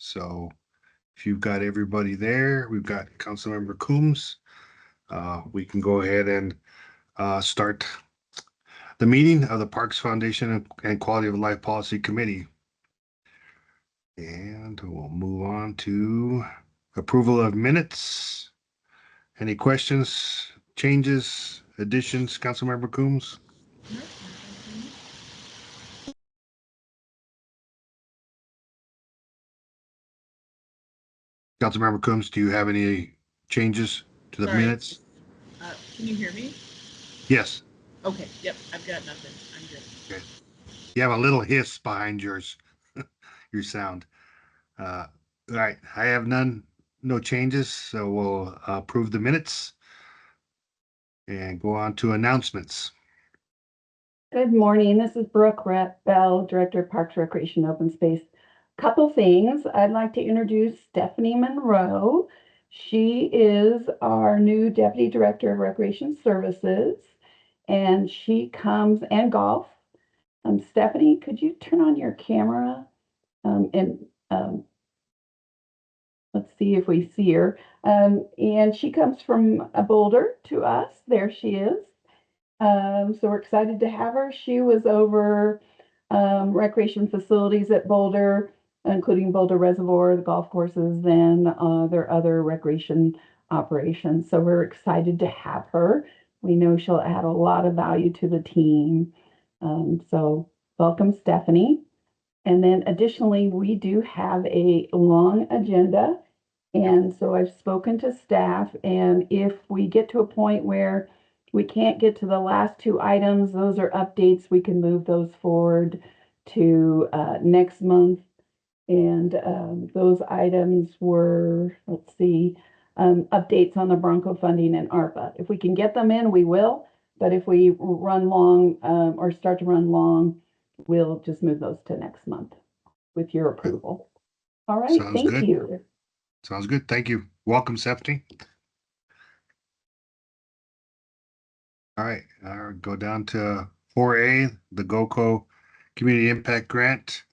So if you've got everybody there, we've got Councilmember Coombs. We can go ahead and start the meeting of the Parks Foundation and Quality of Life Policy Committee. And we'll move on to approval of minutes. Any questions, changes, additions, Councilmember Coombs? Councilmember Coombs, do you have any changes to the Sorry. minutes? Can you hear me? Yes. Okay. Yep. I've got nothing. I'm good. Okay. You have a little hiss behind yours, your sound. All right. I have no changes, so we'll approve the minutes and go on to announcements. Good morning. This is Brooke Bell, Director of Parks, Recreation, Open Space. Couple things. I'd like to introduce Stephanie Monroe. She is our new Deputy Director of Recreation Services, and she comes and golf. Stephanie, could you turn on your camera and let's see if we see her. And she comes from Boulder to us. There she is. So we're excited to have her. She was over recreation facilities at Boulder, including Boulder Reservoir, the golf courses, and their other recreation operations. So we're excited to have her. We know she'll add a lot of value to the team. So welcome, Stephanie. And then additionally, we do have a long agenda. And so I've spoken to staff, and if we get to a point where we can't get to the last two items, those are updates, we can move those forward to next month. And those items were, let's see, updates on the Bronco funding and ARPA. If we can get them in, we will. But if we run long or start to run long, we'll just move those to next month with your approval. All right, Sounds thank good. you. Sounds good. Thank you. Welcome, Stephanie. All right, I'll go down to 4A, the GOCO Community Impact Grant,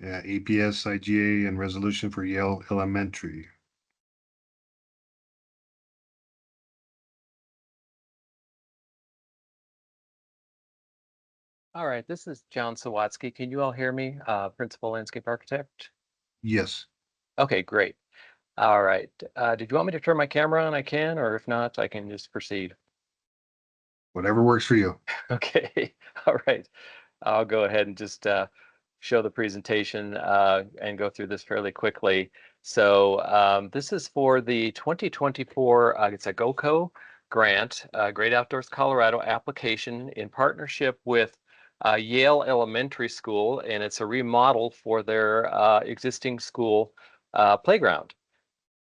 APS, IGA, and resolution for Yale Elementary. All right, this is John Sawatsky. Can you all hear me? Principal Landscape Architect? Yes. Okay, great. All right. Did you want me to turn my camera on? I can, or if not, I can just proceed. Whatever works for you. Okay, all right. I'll go ahead and just show the presentation and go through this fairly quickly. So this is for the 2024, it's a GOCO grant, Great Outdoors Colorado application in partnership with Yale Elementary School, and it's a remodel for their existing school playground.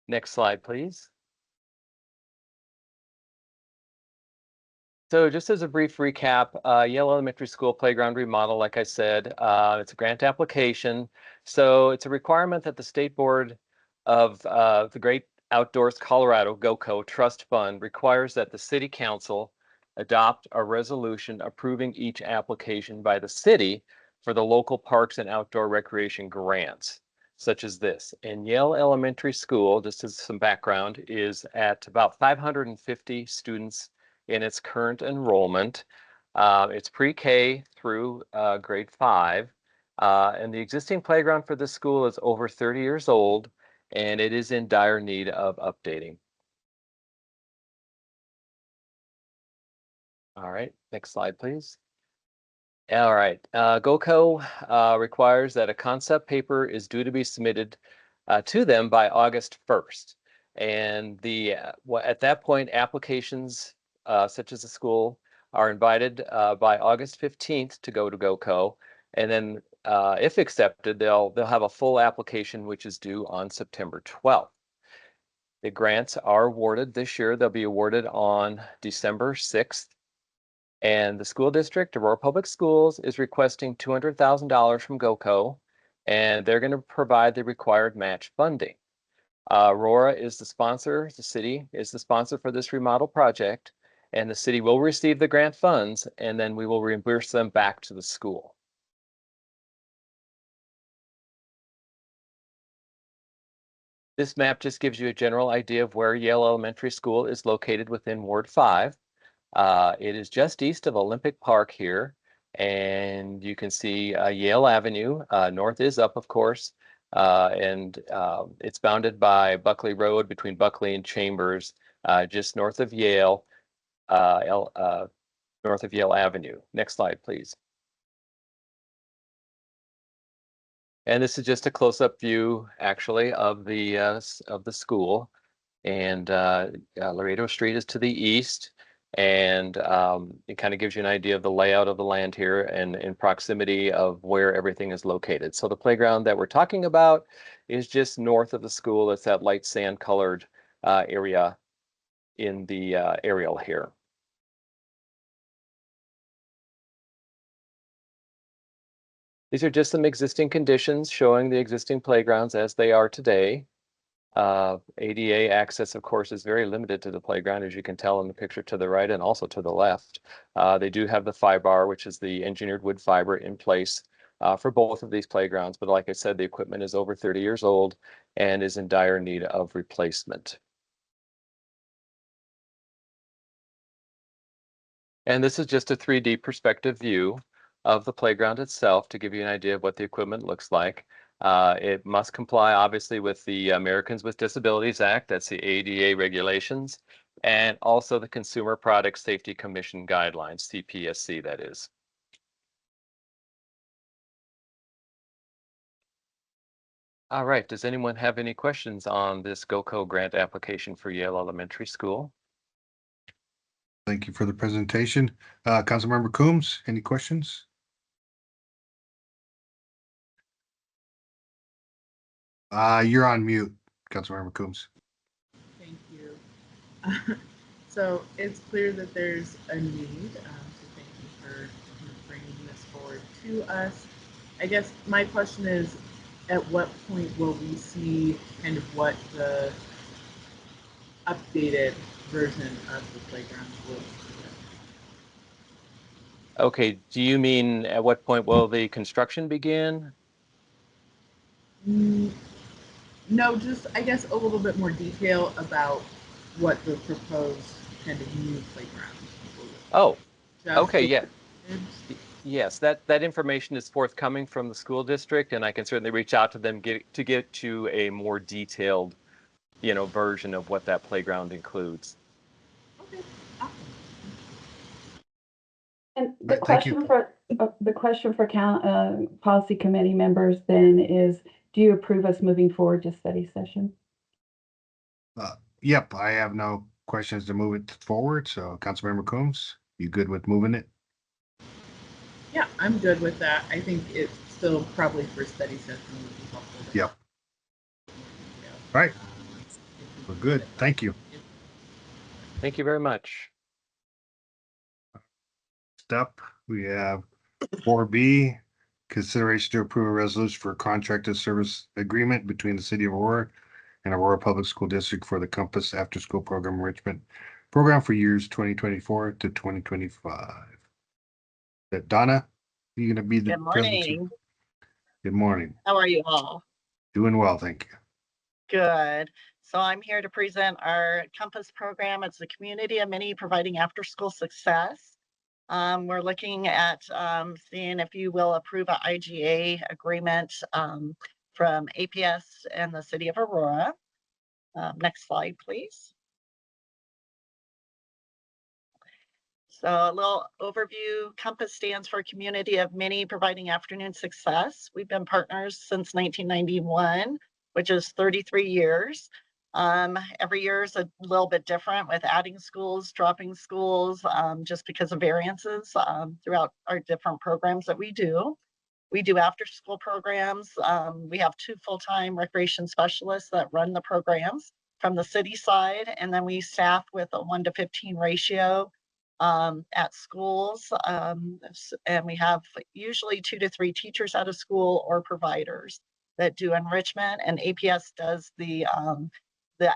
Next slide, please. So just as a brief recap, Yale Elementary School playground remodel, like I said, it's a grant application. So it's a requirement that the State Board of the Great Outdoors Colorado, GOCO Trust Fund, requires that the City Council adopt a resolution approving each application by the city for the local parks and outdoor recreation grants, such as this. And Yale Elementary School, just as some background, is at about 550 students in its current enrollment. It's pre-K through grade 5. And the existing playground for this school is over 30 years old, and it is in dire need of updating. All right, next slide, please. All right, GOCO requires that a concept paper is due to be submitted to them by August 1st. And at that point, applications such as the school are invited by August 15th to go to GOCO. And then if accepted, they'll have a full application, which is due on September 12th. The grants are awarded this year. They'll be awarded on December 6th. And the school district, Aurora Public Schools, is requesting $200,000 from GOCO, and they're going to provide the required match funding. Aurora is the sponsor, the city is the sponsor for this remodel project, and the city will receive the grant funds, and then we will reimburse them back to the school. This map just gives you a general idea of where Yale Elementary School is located within Ward 5. It is just east of Olympic Park here, and you can see Yale Avenue. North is up, of course, and it's bounded by Buckley Road between Buckley and Chambers, just north of Yale, north of Yale Avenue. Next slide, please. And this is just a close-up view, actually, of the school. And Laredo Street is to the east, and it kind of gives you an idea of the layout of the land here and in proximity of where everything is located. So the playground that we're talking about is just north of the school. It's that light sand-colored area in the aerial here. These are just some existing conditions showing the existing playgrounds as they are today. ADA access, of course, is very limited to the playground, as you can tell in the picture to the right and also to the left. They do have the FIBAR, which is the engineered wood fiber, in place for both of these playgrounds. But like I said, the equipment is over 30 years old and is in dire need of replacement. And this is just a 3D perspective view of the playground itself to give you an idea of what the equipment looks like. It must comply, obviously, with the Americans with Disabilities Act, that's the ADA regulations, and also the Consumer Product Safety Commission guidelines, CPSC, that is. All right, does anyone have any questions on this GOCO grant application for Yale Elementary School? Thank you for the presentation. Councilmember Coombs, any questions? You're on mute, Councilmember Coombs. Thank you. So it's clear that there's a need. So thank you for bringing this forward to us. I guess my question is, at what point will we see kind of what the updated version of the playground will be? Okay, do you mean at what point will the construction begin? No, just I guess a little bit more detail about what the proposed kind of new playground will look like. Oh, Just okay, the yeah. image. Yes, that information is forthcoming from the school district, and I can certainly reach out to them to get to a more detailed, version of what that playground includes. Okay, awesome. And the Right, thank you. question for policy committee members then is, do you approve us moving forward to study session? Yep, I have no questions to move it forward. So Councilmember Coombs, you good with moving it? Yeah, I'm good with that. I think it's still probably for study session would be helpful. Yep. Right. We're good. Thank you. Thank you very much. Next up, we have 4B, consideration to approve a resolution for a contracted service agreement between the City of Aurora and Aurora Public School District for the Compass After School Program Enrichment Program for years 2024 to 2025. Donna, you gonna be the Good morning. Good morning. How are you all? Doing well, thank you. Good. So I'm here to present our Compass program. It's a community of many providing after-school success. We're looking at seeing if you will approve an IGA agreement from APS and the City of Aurora. Next slide, please. So a little overview. Compass stands for Community of Many Providing Afternoon Success. We've been partners since 1991, which is 33 years. Every year is a little bit different with adding schools, dropping schools, just because of variances throughout our different programs that we do. We do after school programs. We have 2 full-time recreation specialists that run the programs from the city side, and then we staff with a 1:15 ratio at schools, and we have usually 2 to 3 teachers at a school or providers that do enrichment, and APS does the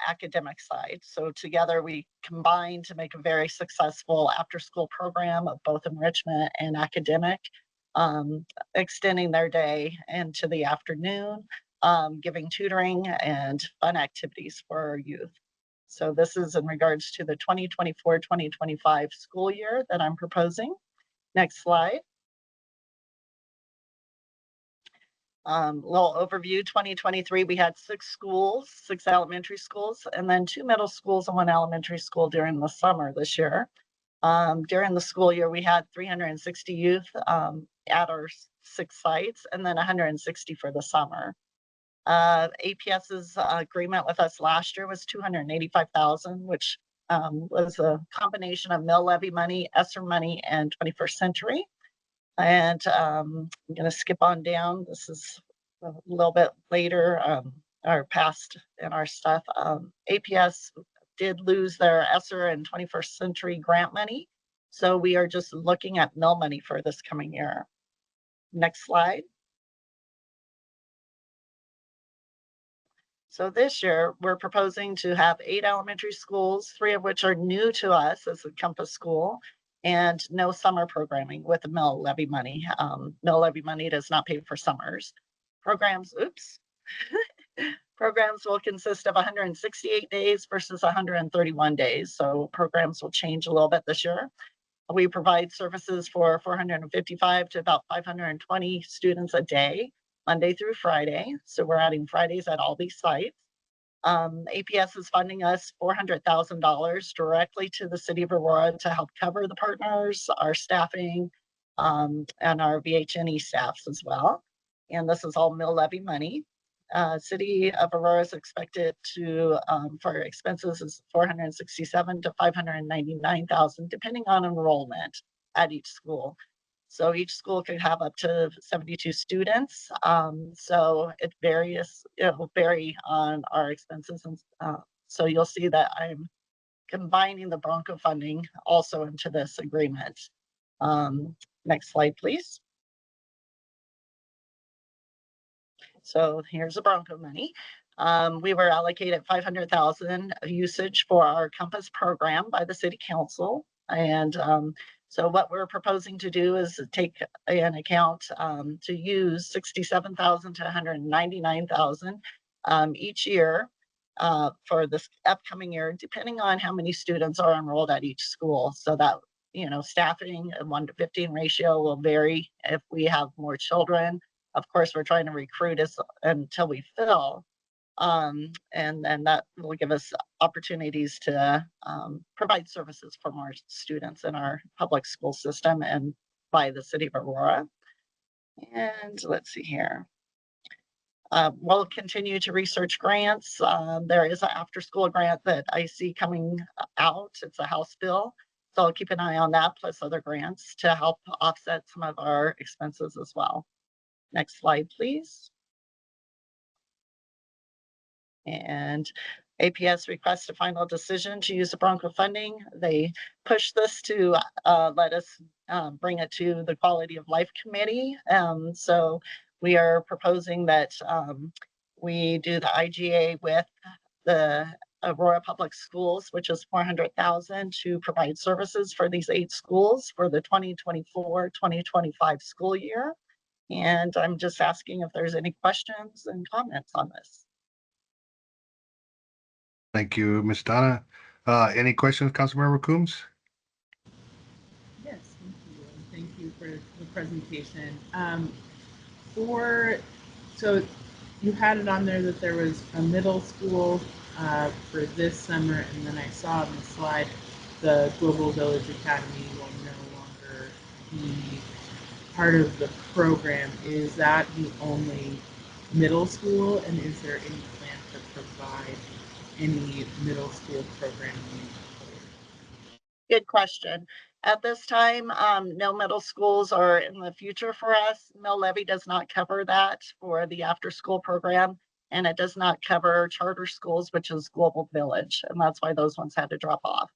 academic side. So together we combine to make a very successful after-school program of both enrichment and academic, extending their day into the afternoon. giving tutoring and fun activities for our youth. So this is in regards to the 2024-2025 school year that I'm proposing. Next slide. Little overview, 2023, we had 6 schools, 6 elementary schools, and then 2 middle schools and 1 elementary school during the summer this year. During the school year, we had 360 youth at our 6 sites, and then 160 for the summer. APS's agreement with us last year was $285,000, which was a combination of mill levy money, ESSER money, and 21st Century. And I'm going to skip on down. This is a little bit later, or past in our stuff. APS did lose their ESSER and 21st Century grant money. So we are just looking at mill money for this coming year. Next slide. So this year, we're proposing to have 8 elementary schools, 3 of which are new to us as a Compass school, and no summer programming with the mill levy money. Mill levy money does not pay for summers. Programs will consist of 168 days versus 131 days. So programs will change a little bit this year. We provide services for 455 to about 520 students a day, Monday through Friday. So we're adding Fridays at all these sites. APS is funding us $400,000 directly to the city of Aurora to help cover the partners, our staffing, and our VHNE staffs as well. And this is all mill levy money. City of Aurora is expected to, for expenses, is $467,000 to $599,000, depending on enrollment at each school. So each school could have up to 72 students. So it will vary on our expenses. And so you'll see that I'm combining the Bronco funding also into this agreement. Next slide, please. So here's the Bronco money. We were allocated $500,000 usage for our Compass program by the City Council. And so what we're proposing to do is take an account to use $67,000 to $199,000 each year for this upcoming year, depending on how many students are enrolled at each school. So that, staffing, a 1:15 ratio will vary if we have more children. Of course, we're trying to recruit until we fill. And then that will give us opportunities to provide services for more students in our public school system and by the city of Aurora. And let's see here. We'll continue to research grants. There is an after-school grant that I see coming out. It's a House bill. So I'll keep an eye on that, plus other grants to help offset some of our expenses as well. Next slide, please. And APS requests a final decision to use the Bronco funding. They push this to let us bring it to the Quality of Life Committee. So we are proposing that we do the IGA with the Aurora Public Schools, which is $400,000 to provide services for these 8 schools for the 2024-2025 school year. And I'm just asking if there's any questions and comments on this. Thank you, Ms. Donna. Any questions, Councilmember Coombs? Yes, thank you. And thank you for the presentation. So you had it on there that there was a middle school for this summer, and then I saw on the slide the Global Village Academy will no longer be part of the program. Is that the only middle school, and is there any plan to provide any middle school programming? Good question. At this time, no middle schools are in the future for us. Mill levy does not cover that for the after-school program, and it does not cover charter schools, which is Global Village, and that's why those ones had to drop off.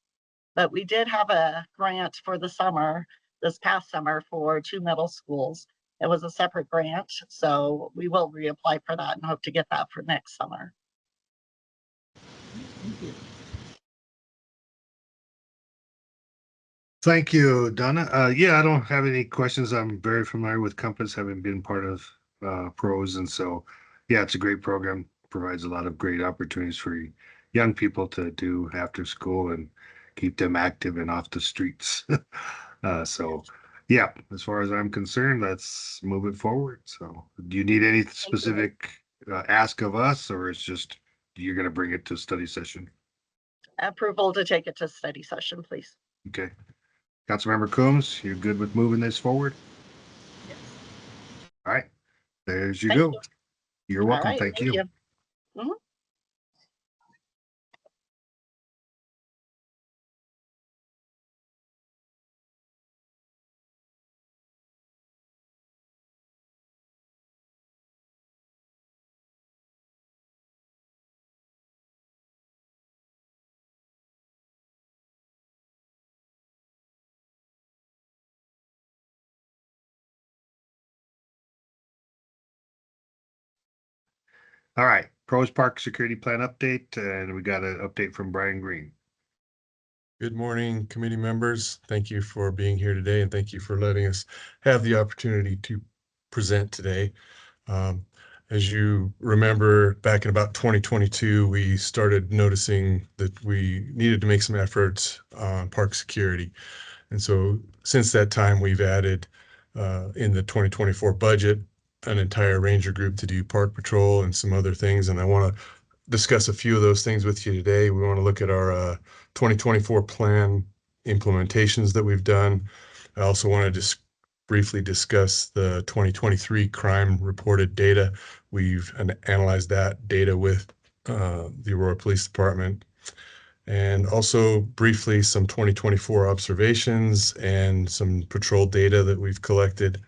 But we did have a grant for the summer, this past summer, for 2 middle schools. It was a separate grant, so we will reapply for that and hope to get that for next summer. Thank you. Thank you, Donna. Yeah, I don't have any questions. I'm very familiar with Compass, having been part of PROS, and so Yeah, it's a great program. Provides a lot of great opportunities for young people to do after school and keep them active and off the streets. So, yeah, as far as I'm concerned, let's move it forward. So, do you need any specific ask of us, or it's just you're going to bring it to study session? Approval to take it to study session, please. Okay. Councilmember Coombs, you're good with moving this forward? Yes. All right. There's you Thank go. you. You're All welcome. right, Thank thank you. you. Mhm. All right. Pros Park Security Plan update, and we got an update from Brian Green. Good morning, committee members. Thank you for being here today, and thank you for letting us have the opportunity to present today. As you remember, back in about 2022, we started noticing that we needed to make some efforts on park security. And so since that time, we've added in the 2024 budget an entire ranger group to do park patrol and some other things. And I want to discuss a few of those things with you today. We want to look at our 2024 plan implementations that we've done. I also want to just briefly discuss the 2023 crime reported data. We've analyzed that data with the Aurora Police Department, and also briefly some 2024 observations and some patrol data that we've collected.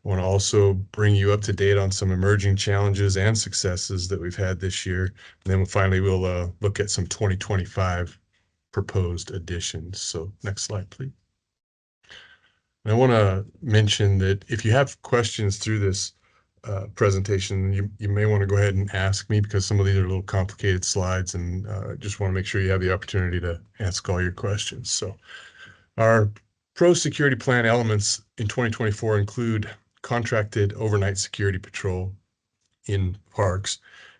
I want to also bring you up to date on some emerging challenges and successes that we've had this year. And then finally, we'll look at some 2025 proposed additions. So next slide, please. And I want to mention that if you have questions through this presentation, you may want to go ahead and ask me, because some of these are a little complicated slides, and just want to make sure you have the opportunity to ask all your questions. So our pro security plan elements in 2024 include contracted overnight security patrol in parks,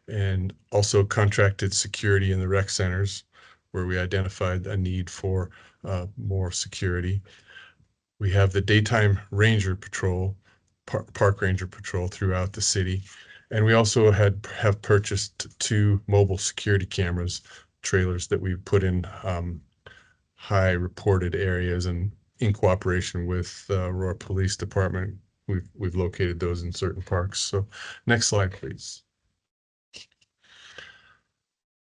and also contracted security in the rec centers, where we identified a need for more security. We have the daytime ranger patrol, park ranger patrol throughout the city. And we also have purchased 2 mobile security cameras, trailers that we put in high reported areas, and in cooperation with Aurora Police Department, we've located those in certain parks. So next slide, please.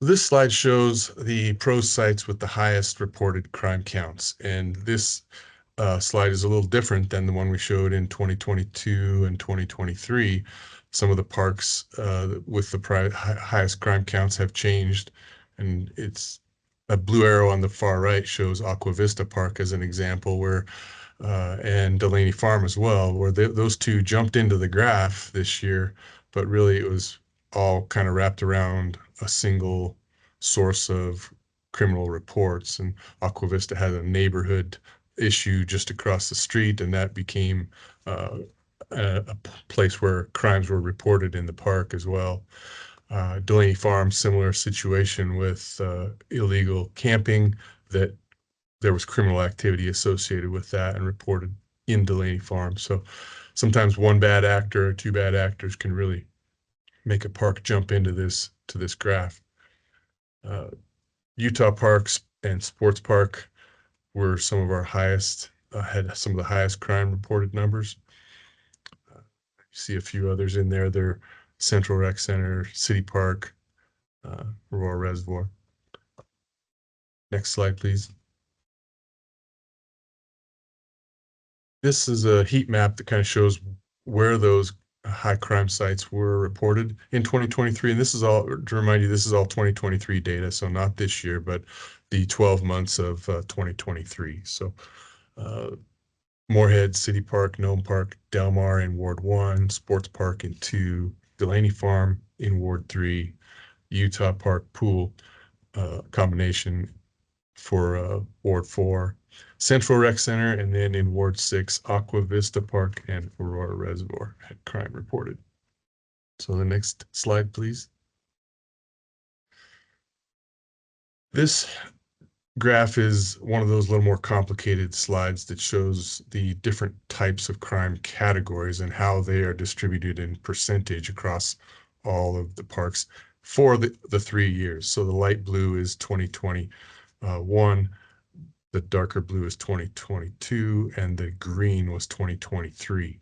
This slide shows the pro sites with the highest reported crime counts, and this slide is a little different than the one we showed in 2022 and 2023. Some of the parks with the highest crime counts have changed, and it's a blue arrow on the far right shows Aqua Vista Park as an example, where and Delaney Farm as well, where those two jumped into the graph this year, but really it was all kind of wrapped around a single source of criminal reports. And Aqua Vista had a neighborhood issue just across the street, and that became a place where crimes were reported in the park as well. Delaney Farm, similar situation with illegal camping, that there was criminal activity associated with that and reported in Delaney Farm. So sometimes one bad actor or 2 bad actors can really make a park jump into this graph. Utah Parks and Sports Park were some of our highest, had some of the highest crime reported numbers. You see a few others in there. They're Central Rec Center, City Park, Aurora Reservoir. Next slide, please. This is a heat map that kind of shows where those high crime sites were reported in 2023. And this is all, to remind you, this is all 2023 data. So not this year, but the 12 months of 2023. So Moorhead, City Park, Nome Park, Del Mar in Ward 1, Sports Park in 2, Delaney Farm in Ward 3, Utah Park Pool combination for Ward 4, Central Rec Center, and then in Ward 6, Aqua Vista Park and Aurora Reservoir had crime reported. So the next slide, please. This graph is one of those little more complicated slides that shows the different types of crime categories and how they are distributed in percentage across all of the parks for the 3 years. So the light blue is 2021, the darker blue is 2022, and the green was 2023.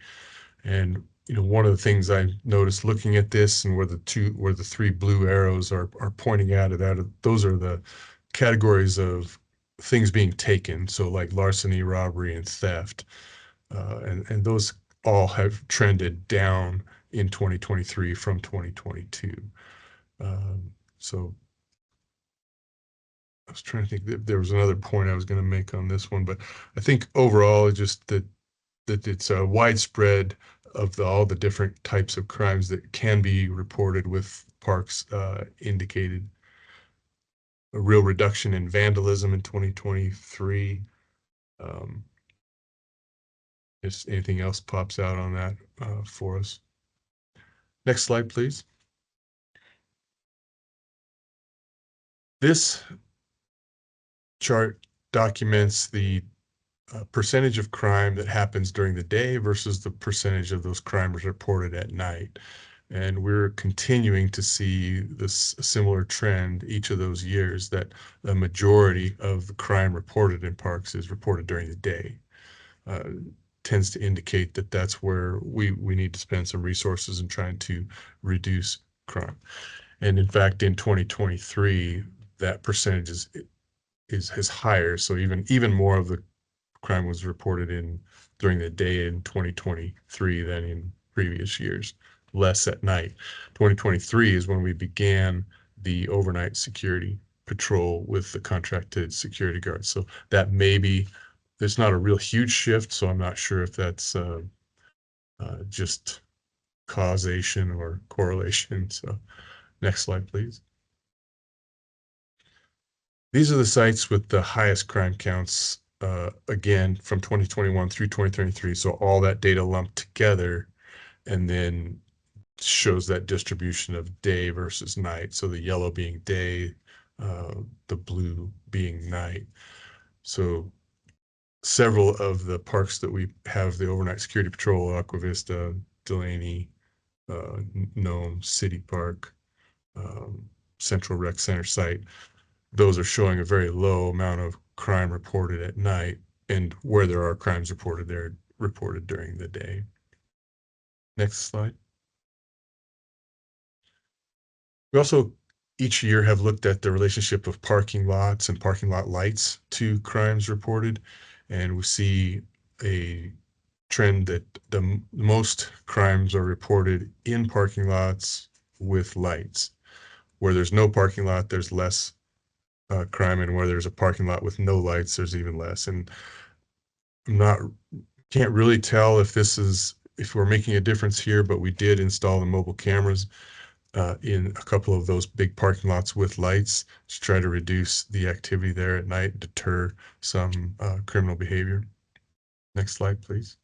And one of the things I noticed looking at this and where the 3 blue arrows are pointing at those are the categories of things being taken. So like larceny, robbery, and theft. And those all have trended down in 2023 from 2022. So I was trying to think that there was another point I was going to make on this one, but I think overall just that it's a widespread of all the different types of crimes that can be reported with parks indicated. A real reduction in vandalism in 2023. If anything else pops out on that for us. Next slide, please. This chart documents the percentage of crime that happens during the day versus the percentage of those crimes reported at night. And we're continuing to see this similar trend each of those years that the majority of the crime reported in parks is reported during the day. Tends to indicate that that's where we need to spend some resources in trying to reduce crime. And in fact, in 2023, that percentage is higher. So even more of the crime was reported during the day in 2023 than in previous years, less at night. 2023 is when we began the overnight security patrol with the contracted security guards. So that maybe there's not a real huge shift, so I'm not sure if that's just causation or correlation. So next slide, please. These are the sites with the highest crime counts, again, from 2021 through 2023. So all that data lumped together and then shows that distribution of day versus night. So the yellow being day, the blue being night. So several of the parks that we have the overnight security patrol, Aqua Vista, Delaney, Nome, City Park, Central Rec Center site, those are showing a very low amount of crime reported at night, and where there are crimes reported, they're reported during the day. Next slide. We also each year have looked at the relationship of parking lots and parking lot lights to crimes reported, and we see a trend that the most crimes are reported in parking lots with lights. Where there's no parking lot, there's less crime, and where there's a parking lot with no lights, there's even less. And can't really tell if we're making a difference here, but we did install the mobile cameras in a couple of those big parking lots with lights to try to reduce the activity there at night, deter some criminal behavior. Next slide, please.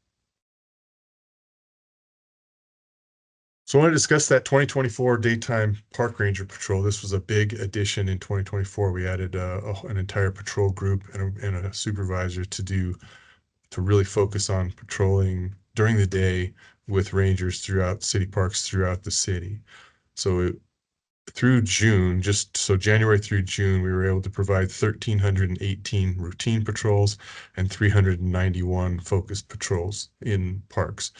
So I want to discuss that 2024 daytime park ranger patrol. This was a big addition in 2024. We added an entire patrol group and a supervisor to really focus on patrolling during the day with rangers throughout city parks throughout the city. So through June, January through June, we were able to provide 1,318 routine patrols and 391 focused patrols in parks.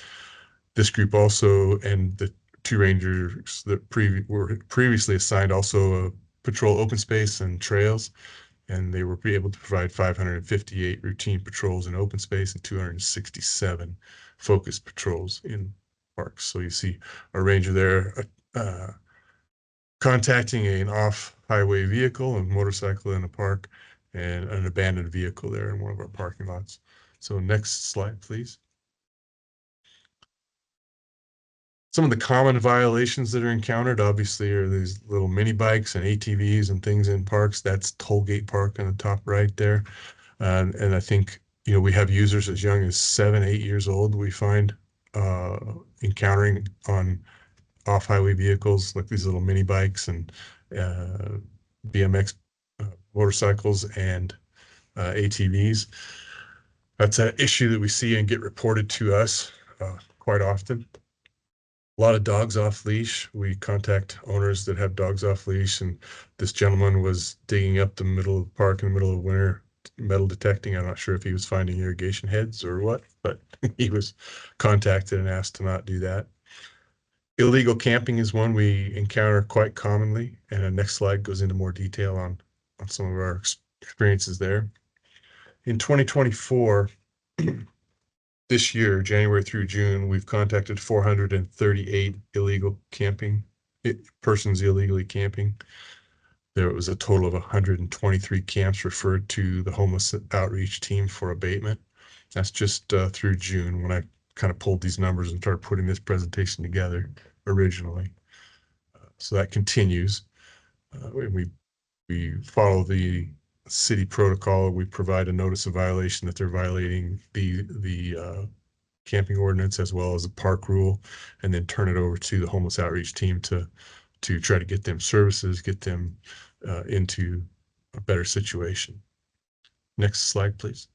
This group also, and the 2 rangers that were previously assigned, also patrol open space and trails, and they were able to provide 558 routine patrols in open space and 267 focused patrols in parks. So you see a ranger there contacting an off-highway vehicle, a motorcycle in a park, and an abandoned vehicle there in one of our parking lots. So next slide, please. Some of the common violations that are encountered, obviously, are these little mini bikes and ATVs and things in parks. That's Tollgate Park on the top right there. And I think, we have users as young as 7, 8 years old we find encountering on off-highway vehicles like these little mini bikes and BMX motorcycles and ATVs. That's an issue that we see and get reported to us quite often. A lot of dogs off leash. We contact owners that have dogs off leash, and this gentleman was digging up the middle of the park in the middle of winter, metal detecting. I'm not sure if he was finding irrigation heads or what, but he was contacted and asked to not do that. Illegal camping is one we encounter quite commonly, and the next slide goes into more detail on some of our experiences there. In 2024, this year, January through June, we've contacted 438 illegal camping persons illegally camping. There was a total of 123 camps referred to the homeless outreach team for abatement. That's just through June when I kind of pulled these numbers and started putting this presentation together originally. So that continues. We follow the city protocol. We provide a notice of violation that they're violating the camping ordinance as well as the park rule, and then turn it over to the homeless outreach team to try to get them services, get them into a better situation. Next slide, please.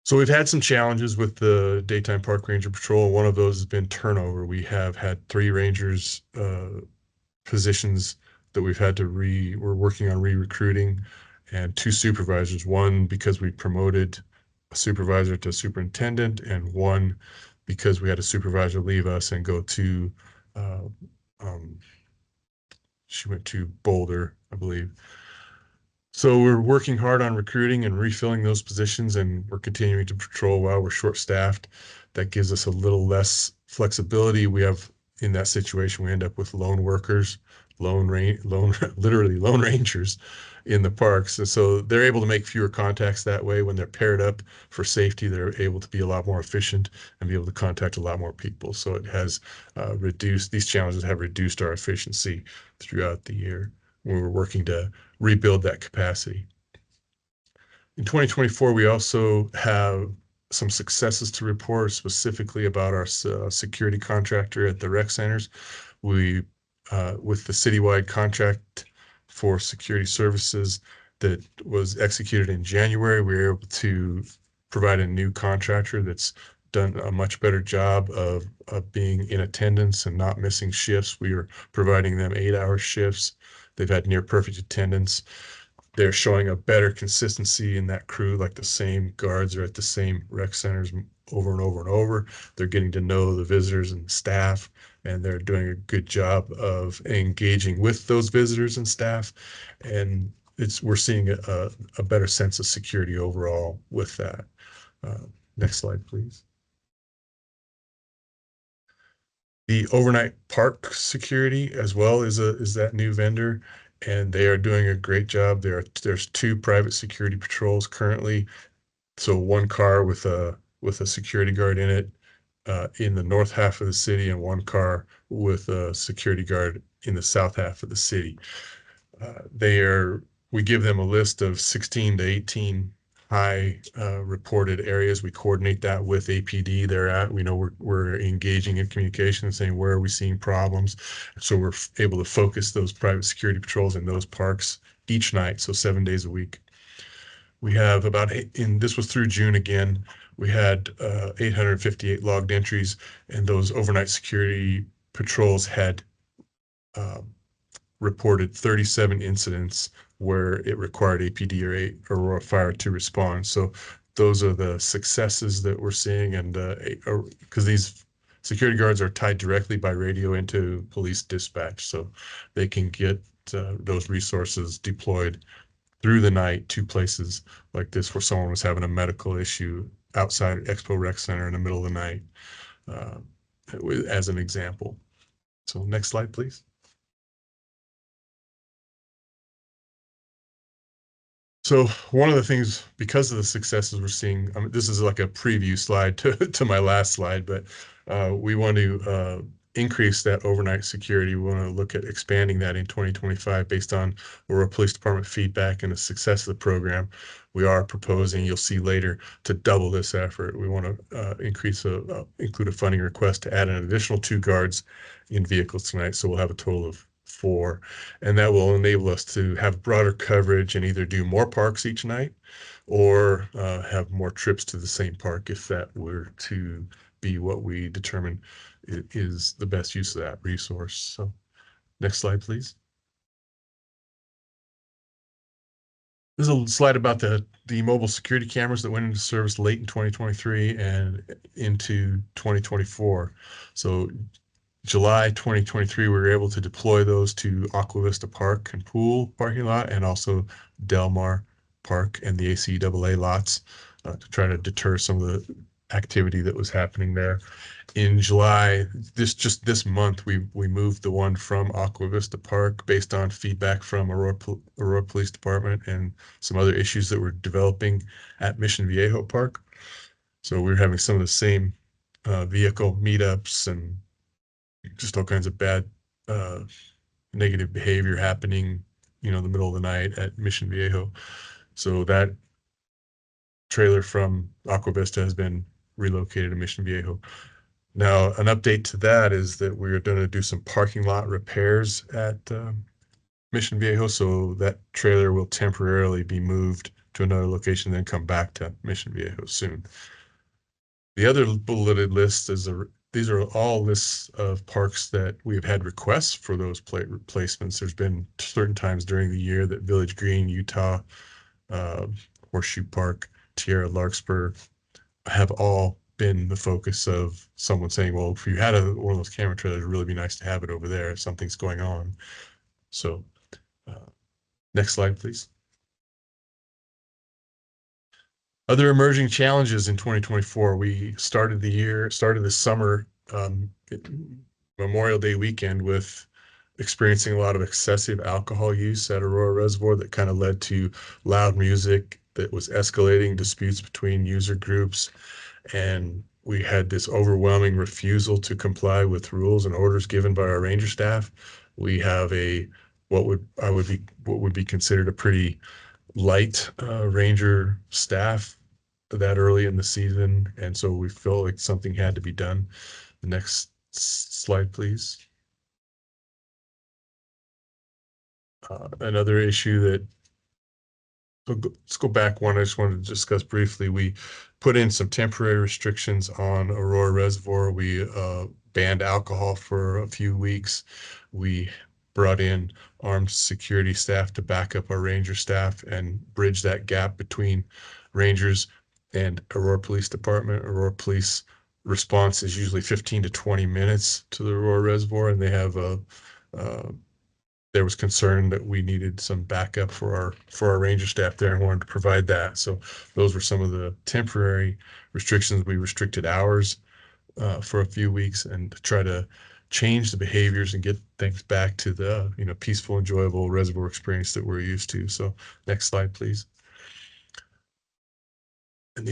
So we've had some challenges with the daytime park ranger patrol. One of those has been turnover. We have had 3 rangers positions that we've had to we're working on re-recruiting, and 2 supervisors, one because we promoted a supervisor to superintendent, and one because we had a supervisor leave us and go to she went to Boulder, I believe. So we're working hard on recruiting and refilling those positions, and we're continuing to patrol while we're short-staffed. That gives us a little less flexibility. We have, in that situation, we end up with lone workers, literally lone rangers in the parks. And so they're able to make fewer contacts that way. When they're paired up for safety, they're able to be a lot more efficient and be able to contact a lot more people. So it has these challenges have reduced our efficiency throughout the year when we're working to rebuild that capacity. In 2024, we also have some successes to report, specifically about our security contractor at the rec centers. We, with the citywide contract for security services that was executed in January, we were able to provide a new contractor that's done a much better job of being in attendance and not missing shifts. We are providing them 8-hour shifts. They've had near perfect attendance. They're showing a better consistency in that crew, like the same guards are at the same rec centers over and over and over. They're getting to know the visitors and the staff, and they're doing a good job of engaging with those visitors and staff. And we're seeing a better sense of security overall with that. Next slide, please. The overnight park security as well is that new vendor, and they are doing a great job. There's 2 private security patrols currently. So 1 car with a security guard in it in the north half of the city, and 1 car with a security guard in the south half of the city. We give them a list of 16 to 18 high reported areas. We coordinate that with APD they're at. We know we're engaging in communication and saying, where are we seeing problems? So we're able to focus those private security patrols in those parks each night, so 7 days a week. We have this was through June again, we had 858 logged entries, and those overnight security patrols had reported 37 incidents where it required APD or Aurora Fire to respond. So those are the successes that we're seeing, and because these security guards are tied directly by radio into police dispatch, so they can get those resources deployed through the night to places like this where someone was having a medical issue outside Expo Rec Center in the middle of the night, as an example. So next slide, please. So one of the things, because of the successes we're seeing, this is like a preview slide to my last slide, but we want to increase that overnight security. We want to look at expanding that in 2025 based on Aurora Police Department feedback and the success of the program. We are proposing, you'll see later, to double this effort. We want to include a funding request to add an additional 2 guards in vehicles tonight. So we'll have a total of 4, and that will enable us to have broader coverage and either do more parks each night or have more trips to the same park if that were to be what we determine is the best use of that resource. So next slide, please. There's a slide about the mobile security cameras that went into service late in 2023 and into 2024. So July 2023, we were able to deploy those to Aqua Vista Park and Pool parking lot, and also Del Mar Park and the ACAA lots to try to deter some of the activity that was happening there. In July, this month, we moved the one from Aqua Vista Park based on feedback from Aurora Police Department and some other issues that were developing at Mission Viejo Park. So we were having some of the same vehicle meetups and just all kinds of bad negative behavior happening, in the middle of the night at Mission Viejo. So that trailer from Aqua Vista has been relocated to Mission Viejo. Now, an update to that is that we're going to do some parking lot repairs at Mission Viejo, so that trailer will temporarily be moved to another location, then come back to Mission Viejo soon. The other bulleted list is these are all lists of parks that we've had requests for those replacements. There's been certain times during the year that Village Green, Utah, Horseshoe Park, Tierra Larkspur have all been the focus of someone saying, well, if you had one of those camera trailers, it'd really be nice to have it over there if something's going on. So next slide, please. Other emerging challenges in 2024. We started this summer, Memorial Day weekend, with experiencing a lot of excessive alcohol use at Aurora Reservoir that kind of led to loud music that was escalating disputes between user groups. And we had this overwhelming refusal to comply with rules and orders given by our ranger staff. We have what would be considered a pretty light ranger staff that early in the season, and so we felt like something had to be done. The next slide, please. Another issue that let's go back one. I just wanted to discuss briefly. We put in some temporary restrictions on Aurora Reservoir. We banned alcohol for a few weeks. We brought in armed security staff to back up our ranger staff and bridge that gap between rangers and Aurora Police Department. Aurora Police response is usually 15 to 20 minutes to the Aurora Reservoir, and they have there was concern that we needed some backup for our ranger staff there and wanted to provide that. So those were some of the temporary restrictions. We restricted hours for a few weeks and to try to change the behaviors and get things back to the peaceful, enjoyable reservoir experience that we're used to. So next slide, please. And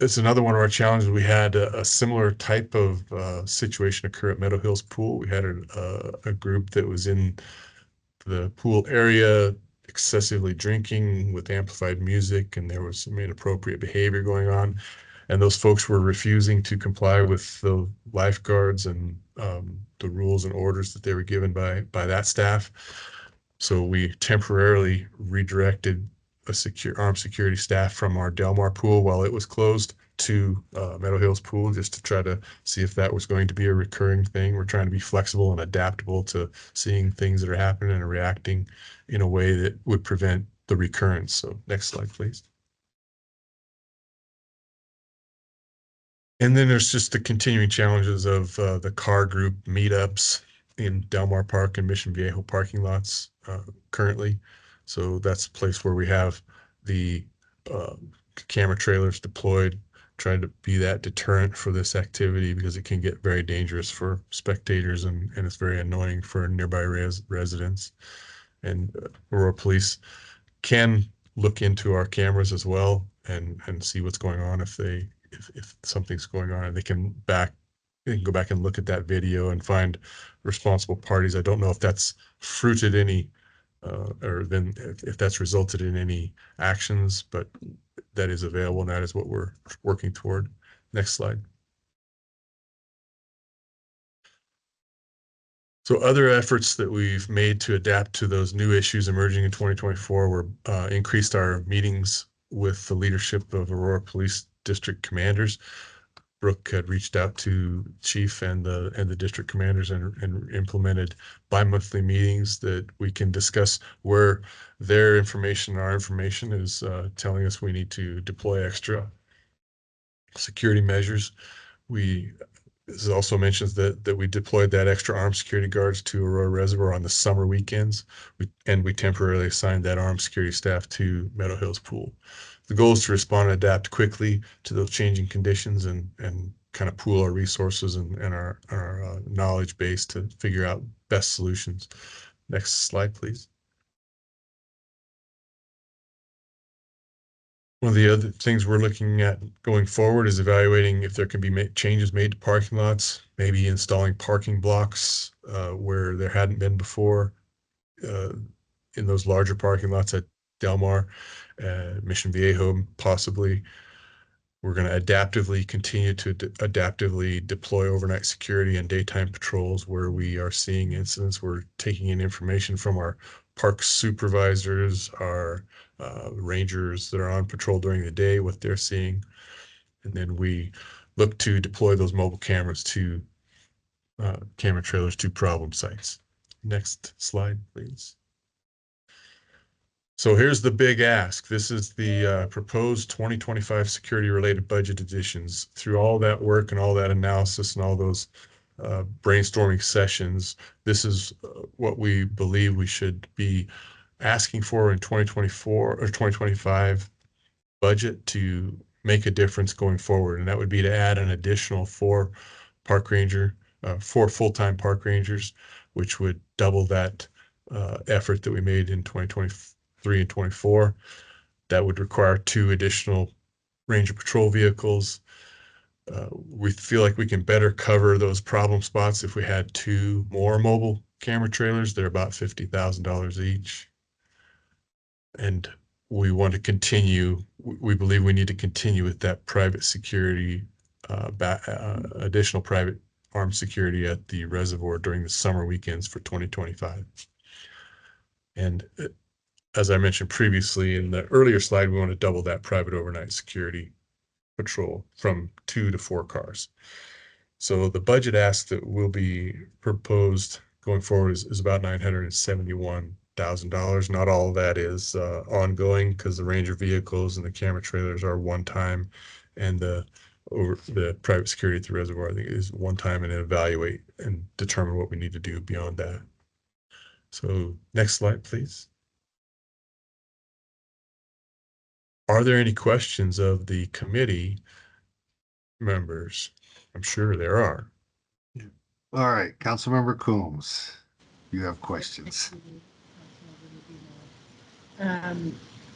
it's another one of our challenges. We had a similar type of situation occur at Meadow Hills Pool. We had a group that was in the pool area excessively drinking with amplified music, and there was some inappropriate behavior going on. And those folks were refusing to comply with the lifeguards and the rules and orders that they were given by that staff. So we temporarily redirected armed security staff from our Del Mar pool while it was closed to Meadow Hills Pool, just to try to see if that was going to be a recurring thing. We're trying to be flexible and adaptable to seeing things that are happening and reacting in a way that would prevent the recurrence. So next slide, please. And then there's just the continuing challenges of the car group meetups in Del Mar Park and Mission Viejo parking lots currently. So that's a place where we have the camera trailers deployed, trying to be that deterrent for this activity, because it can get very dangerous for spectators and it's very annoying for nearby residents. And Aurora Police can look into our cameras as well and see what's going on if something's going on, and they can back you can go back and look at that video and find responsible parties. I don't know if that's fruited any, or then if that's resulted in any actions, but that is available, and that is what we're working toward. Next slide. So other efforts that we've made to adapt to those new issues emerging in 2024 were increased our meetings with the leadership of Aurora Police District commanders. Brooke had reached out to chief and the district commanders and implemented bi-monthly meetings that we can discuss where their information, our information is telling us we need to deploy extra security measures. This also mentions that we deployed that extra armed security guards to Aurora Reservoir on the summer weekends. We temporarily assigned that armed security staff to Meadow Hills Pool. The goal is to respond and adapt quickly to those changing conditions and kind of pool our resources and our knowledge base to figure out best solutions. Next slide, please. One of the other things we're looking at going forward is evaluating if there can be changes made to parking lots, maybe installing parking blocks where there hadn't been before in those larger parking lots at Del Mar, Mission Viejo, possibly. We're going to adaptively continue to adaptively deploy overnight security and daytime patrols where we are seeing incidents. We're taking in information from our park supervisors, our rangers that are on patrol during the day, what they're seeing. And then we look to deploy those mobile cameras to camera trailers to problem sites. Next slide, please. So here's the big ask. This is the proposed 2025 security-related budget additions. Through all that work and all that analysis and all those brainstorming sessions, this is what we believe we should be asking for in 2024 or 2025 budget to make a difference going forward. And that would be to add an additional four full-time park rangers, which would double that effort that we made in 2023 and 24. That would require 2 additional Ranger Patrol vehicles. We feel like we can better cover those problem spots if we had 2 more mobile camera trailers. They're about $50,000 each. And we want to continue, we believe we need to continue with that private security, additional private armed security at the reservoir during the summer weekends for 2025. And as I mentioned previously in the earlier slide, we want to double that private overnight security patrol from 2 to 4 cars. So the budget ask that will be proposed going forward is about $971,000. Not all of that is ongoing because the Ranger vehicles and the camera trailers are one time, and the private security at the reservoir, I think, is one time, and then evaluate and determine what we need to do beyond that. So next slide, please. Are there any questions of the committee members? I'm sure there are. All right, Councilmember Coombs, you have questions.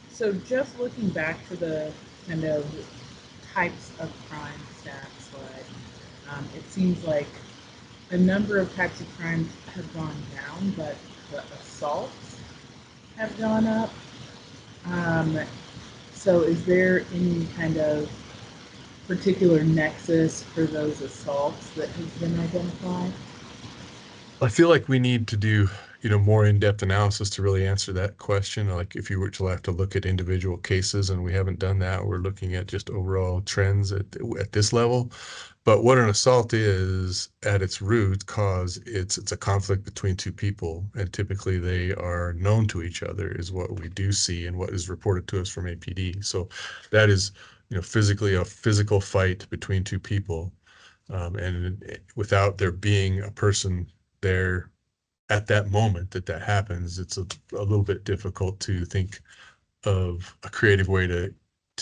So just looking back to the kind of types of crime stats slide, it seems like a number of types of crimes have gone down, but the assaults have gone up. So is there any kind of particular nexus for those assaults that has been identified? I feel like we need to do, more in-depth analysis to really answer that question. Like if you were to have to look at individual cases, and we haven't done that, we're looking at just overall trends at this level. But what an assault is at its root cause, it's a conflict between 2 people, and typically they are known to each other is what we do see and what is reported to us from APD. So that is, physically a physical fight between 2 people. And without there being a person there at that moment that happens, it's a little bit difficult to think of a creative way to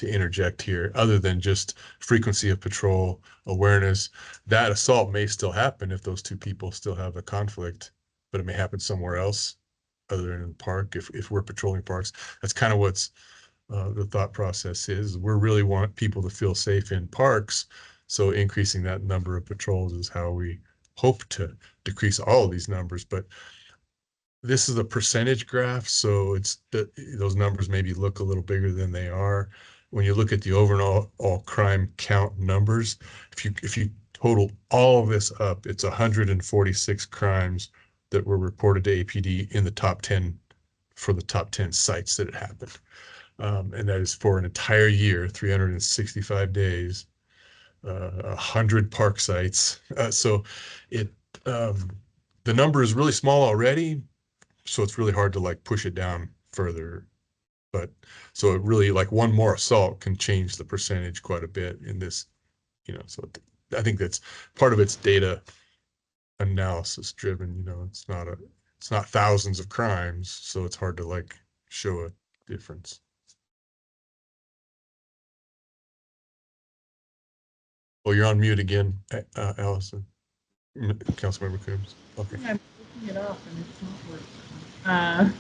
interject here other than just frequency of patrol, awareness. That assault may still happen if those 2 people still have a conflict, but it may happen somewhere else other than in the park if we're patrolling parks. That's kind of what's the thought process is. We really want people to feel safe in parks. So increasing that number of patrols is how we hope to decrease all of these numbers. But this is a percentage graph, so those numbers maybe look a little bigger than they are. When you look at the overall crime count numbers, if you total all of this up, it's 146 crimes that were reported to APD in the top 10 for the top 10 sites that it happened. And that is for an entire year, 365 days, 100 park sites. So the number is really small already, so it's really hard to like push it down further. But so it really, like, one more assault can change the percentage quite a bit in this, so I think that's part of its data analysis driven. It's not thousands of crimes, so it's hard to like show a difference. Oh, you're on mute again, Alison. Councilmember Coombs. Okay. I'm looking it up and it's not working.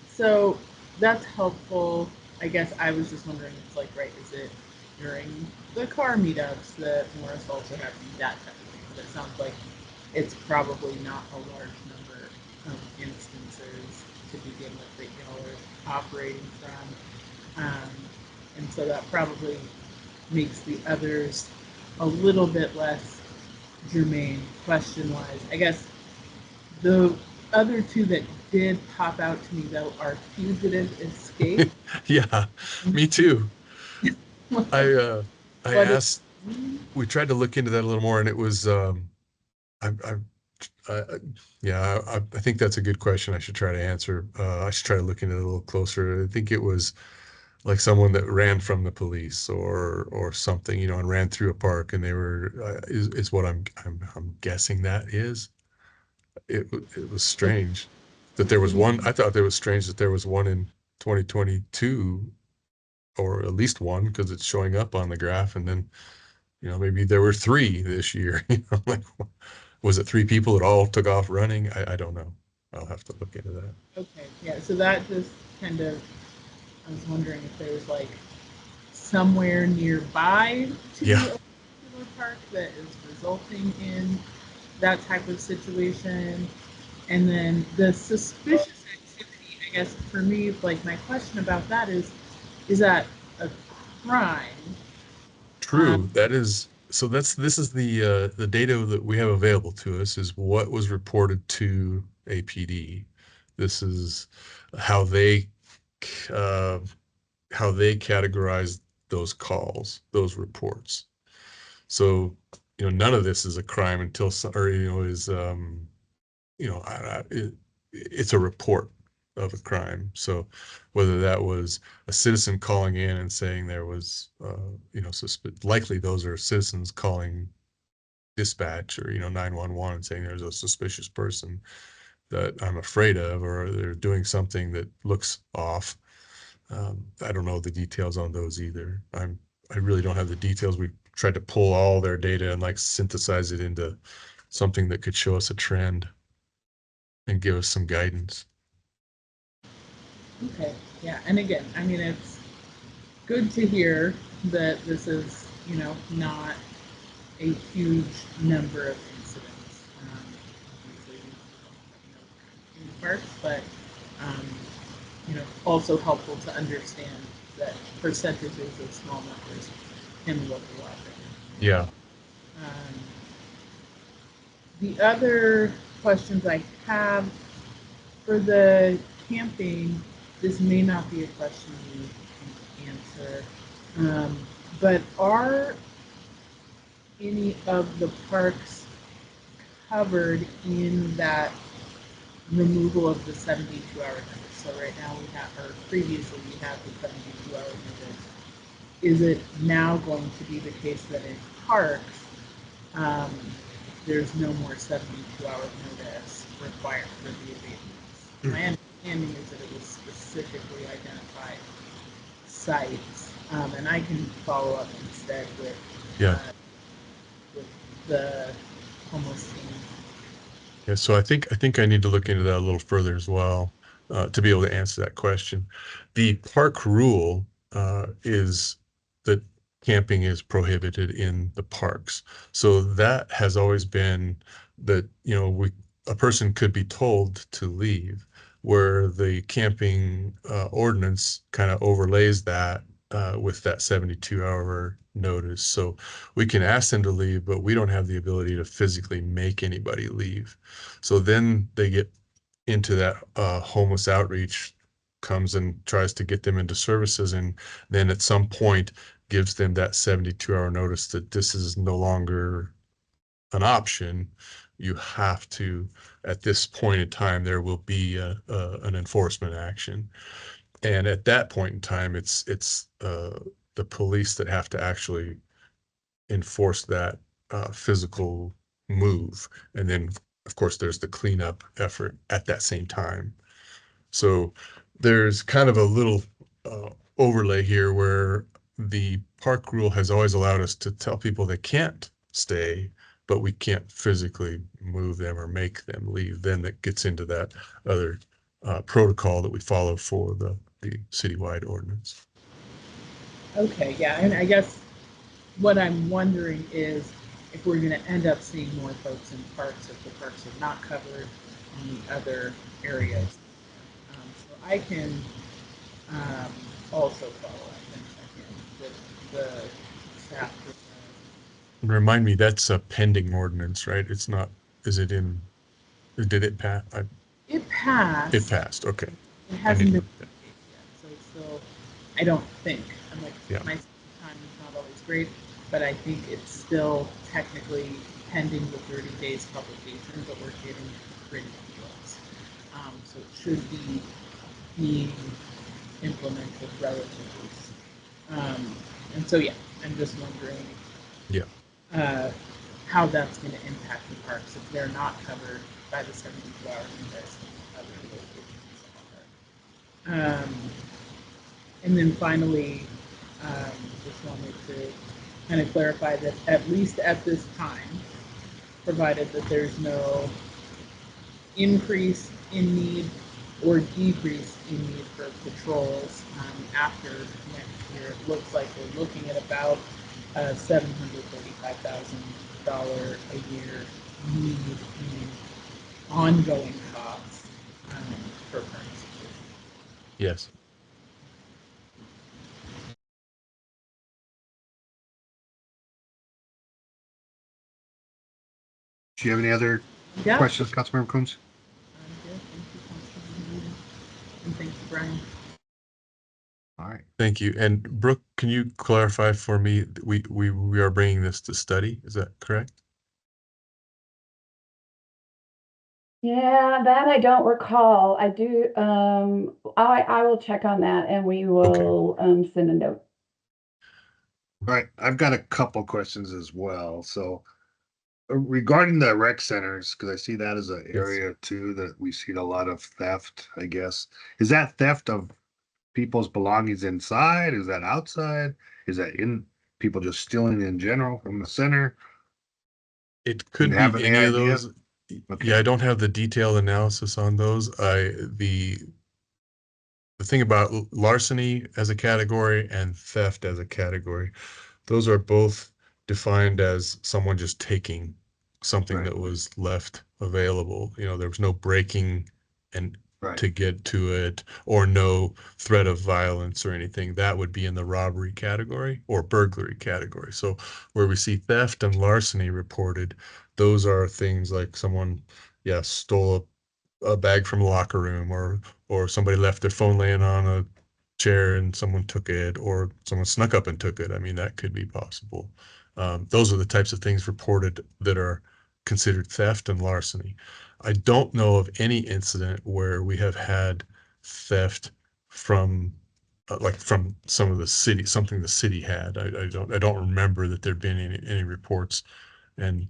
So that's helpful. I guess I was just wondering, it's like, right, is it during the car meetups that more assaults are happening, that type of thing? But it sounds like it's probably not a large number of instances to begin with that y'all are operating from. And so that probably makes the others a little bit less germane question-wise. I guess the other two that did pop out to me, though, are fugitive escape. Yeah, me too. I What asked, we tried to look into that a little more, and it was, yeah, I think that's a good question. I should try to answer. I should try to look into it a little closer. I think it was like someone that ran from the police or something, and ran through a park, and they were is what I'm guessing that is. It was strange that there was one. I thought it was strange that there was one in 2022, or at least one, because it's showing up on the graph, and then maybe there were three this year. Like, was it three people that all took off running? I don't know. I'll have to look into that. Okay, yeah, so that just kind of, I was wondering if there's like somewhere nearby to Yeah. a particular park that is resulting in that type of situation. And then the suspicious activity, I guess for me, like my question about that is that a crime? True. This is the data that we have available to us, is what was reported to APD. This is how they uh, categorize those calls, those reports. So, none of this is a crime until it's a report of a crime. So whether that was a citizen calling in and saying there was, likely those are citizens calling dispatch or, 911 and saying there's a suspicious person that I'm afraid of, or they're doing something that looks off. I don't know the details on those either. I really don't have the details. We tried to pull all their data and like synthesize it into something that could show us a trend and give us some guidance. Okay, yeah, and again, I mean, it's good to hear that this is, not a huge number of incidents. Obviously, in parks, but um, also helpful to understand that percentages of small numbers can look a lot bigger. Yeah. Um, the other questions I have for the camping, this may not be a question you can answer, but are any of the parks covered in that removal of the 72-hour notice? So right now we have, or previously we had the 72-hour notice. Is it now going to be the case that in parks, um, there's no more 72-hour notice required for the abatements? My understanding is that it was specifically identified sites, and I can follow up instead with with the homeless team. Yeah, so I think I need to look into that a little further as well, to be able to answer that question. The park rule is that camping is prohibited in the parks. So that has always been that, a person could be told to leave, where the camping ordinance kind of overlays that with that 72-hour notice. So we can ask them to leave, but we don't have the ability to physically make anybody leave. So then they get into that homeless outreach comes and tries to get them into services, and then at some point gives them that 72-hour notice that this is no longer an option. You have to, at this point in time, there will be an enforcement action. And at that point in time, it's the police that have to actually enforce that physical move. And then, of course, there's the cleanup effort at that same time. So there's kind of a little overlay here where the park rule has always allowed us to tell people they can't stay, but we can't physically move them or make them leave. Then that gets into that other protocol that we follow for the citywide ordinance. Okay, yeah, and I guess what I'm wondering is if we're going to end up seeing more folks in parks, if the parks are not covered in the other areas. So I can also follow up and check in with the staff. And remind me, that's a pending ordinance, right? It's not, is it in, did it pass? It passed. It passed, okay. It hasn't been That. yet, so it's still, I don't think, I'm like, Yeah. my time is not always great, but I think it's still technically pending the 30 days publication, but we're getting pretty close. So it should be being implemented relatively soon. And so, yeah, I'm just wondering Yeah. how that's going to impact the parks if they're not covered by the 72 hours and there's other locations. And then finally, just wanted to kind of clarify that at least at this time, provided that there's no increase in need or decrease in need for patrols after next year, it looks like we're looking at about $735,000 a year need in ongoing costs for parks. Yes. Do you have any other Yeah. questions, Councilmember Coombs? Thank you, Councilman Ruben. And thank you, Brian. All right. Thank you. And Brooke, can you clarify for me, we are bringing this to study, is that correct? Yeah, that I don't recall. I do, I will check on that and we will, send a note. All right. I've got a couple questions as well. So regarding the rec centers, because I see that as an area too that we see a lot of theft, I guess. Is that theft of people's belongings inside? Is that outside? Is that in people just stealing in general from the center? It could have be any any of idea? those. Okay. Yeah, I don't have the detailed analysis on those. The thing about larceny as a category and theft as a category, those are both defined as someone just taking something Right. that was left available. There was no breaking and Right. to get to it, or no threat of violence or anything. That would be in the robbery category or burglary category. So where we see theft and larceny reported, those are things like someone, stole a bag from a locker room, or somebody left their phone laying on a chair and someone took it, or someone snuck up and took it. I mean, that could be possible. Those are the types of things reported that are considered theft and larceny. I don't know of any incident where we have had theft from like from some of the city, something the city had. I don't remember that there'd been any reports. And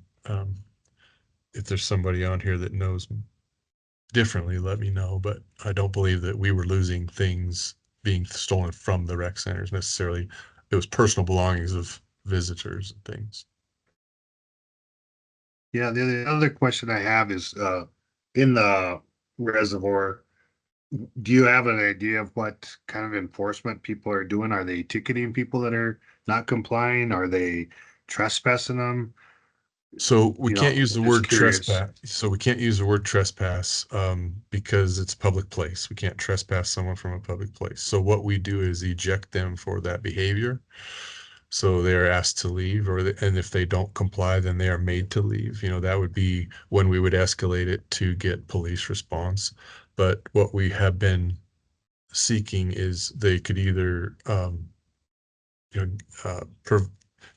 if there's somebody on here that knows differently, let me know. But I don't believe that we were losing things being stolen from the rec centers necessarily. It was personal belongings of visitors and things. Yeah, the other question I have is in the reservoir, do you have an idea of what kind of enforcement people are doing? Are they ticketing people that are not complying? Are they trespassing them? So we You can't know, use the just word curious. trespass. So we can't use the word trespass because it's public place. We can't trespass someone from a public place. So what we do is eject them for that behavior. So they're asked to leave, and if they don't comply, then they are made to leave. You know, that would be when we would escalate it to get police response. But what we have been seeking is they could either you know,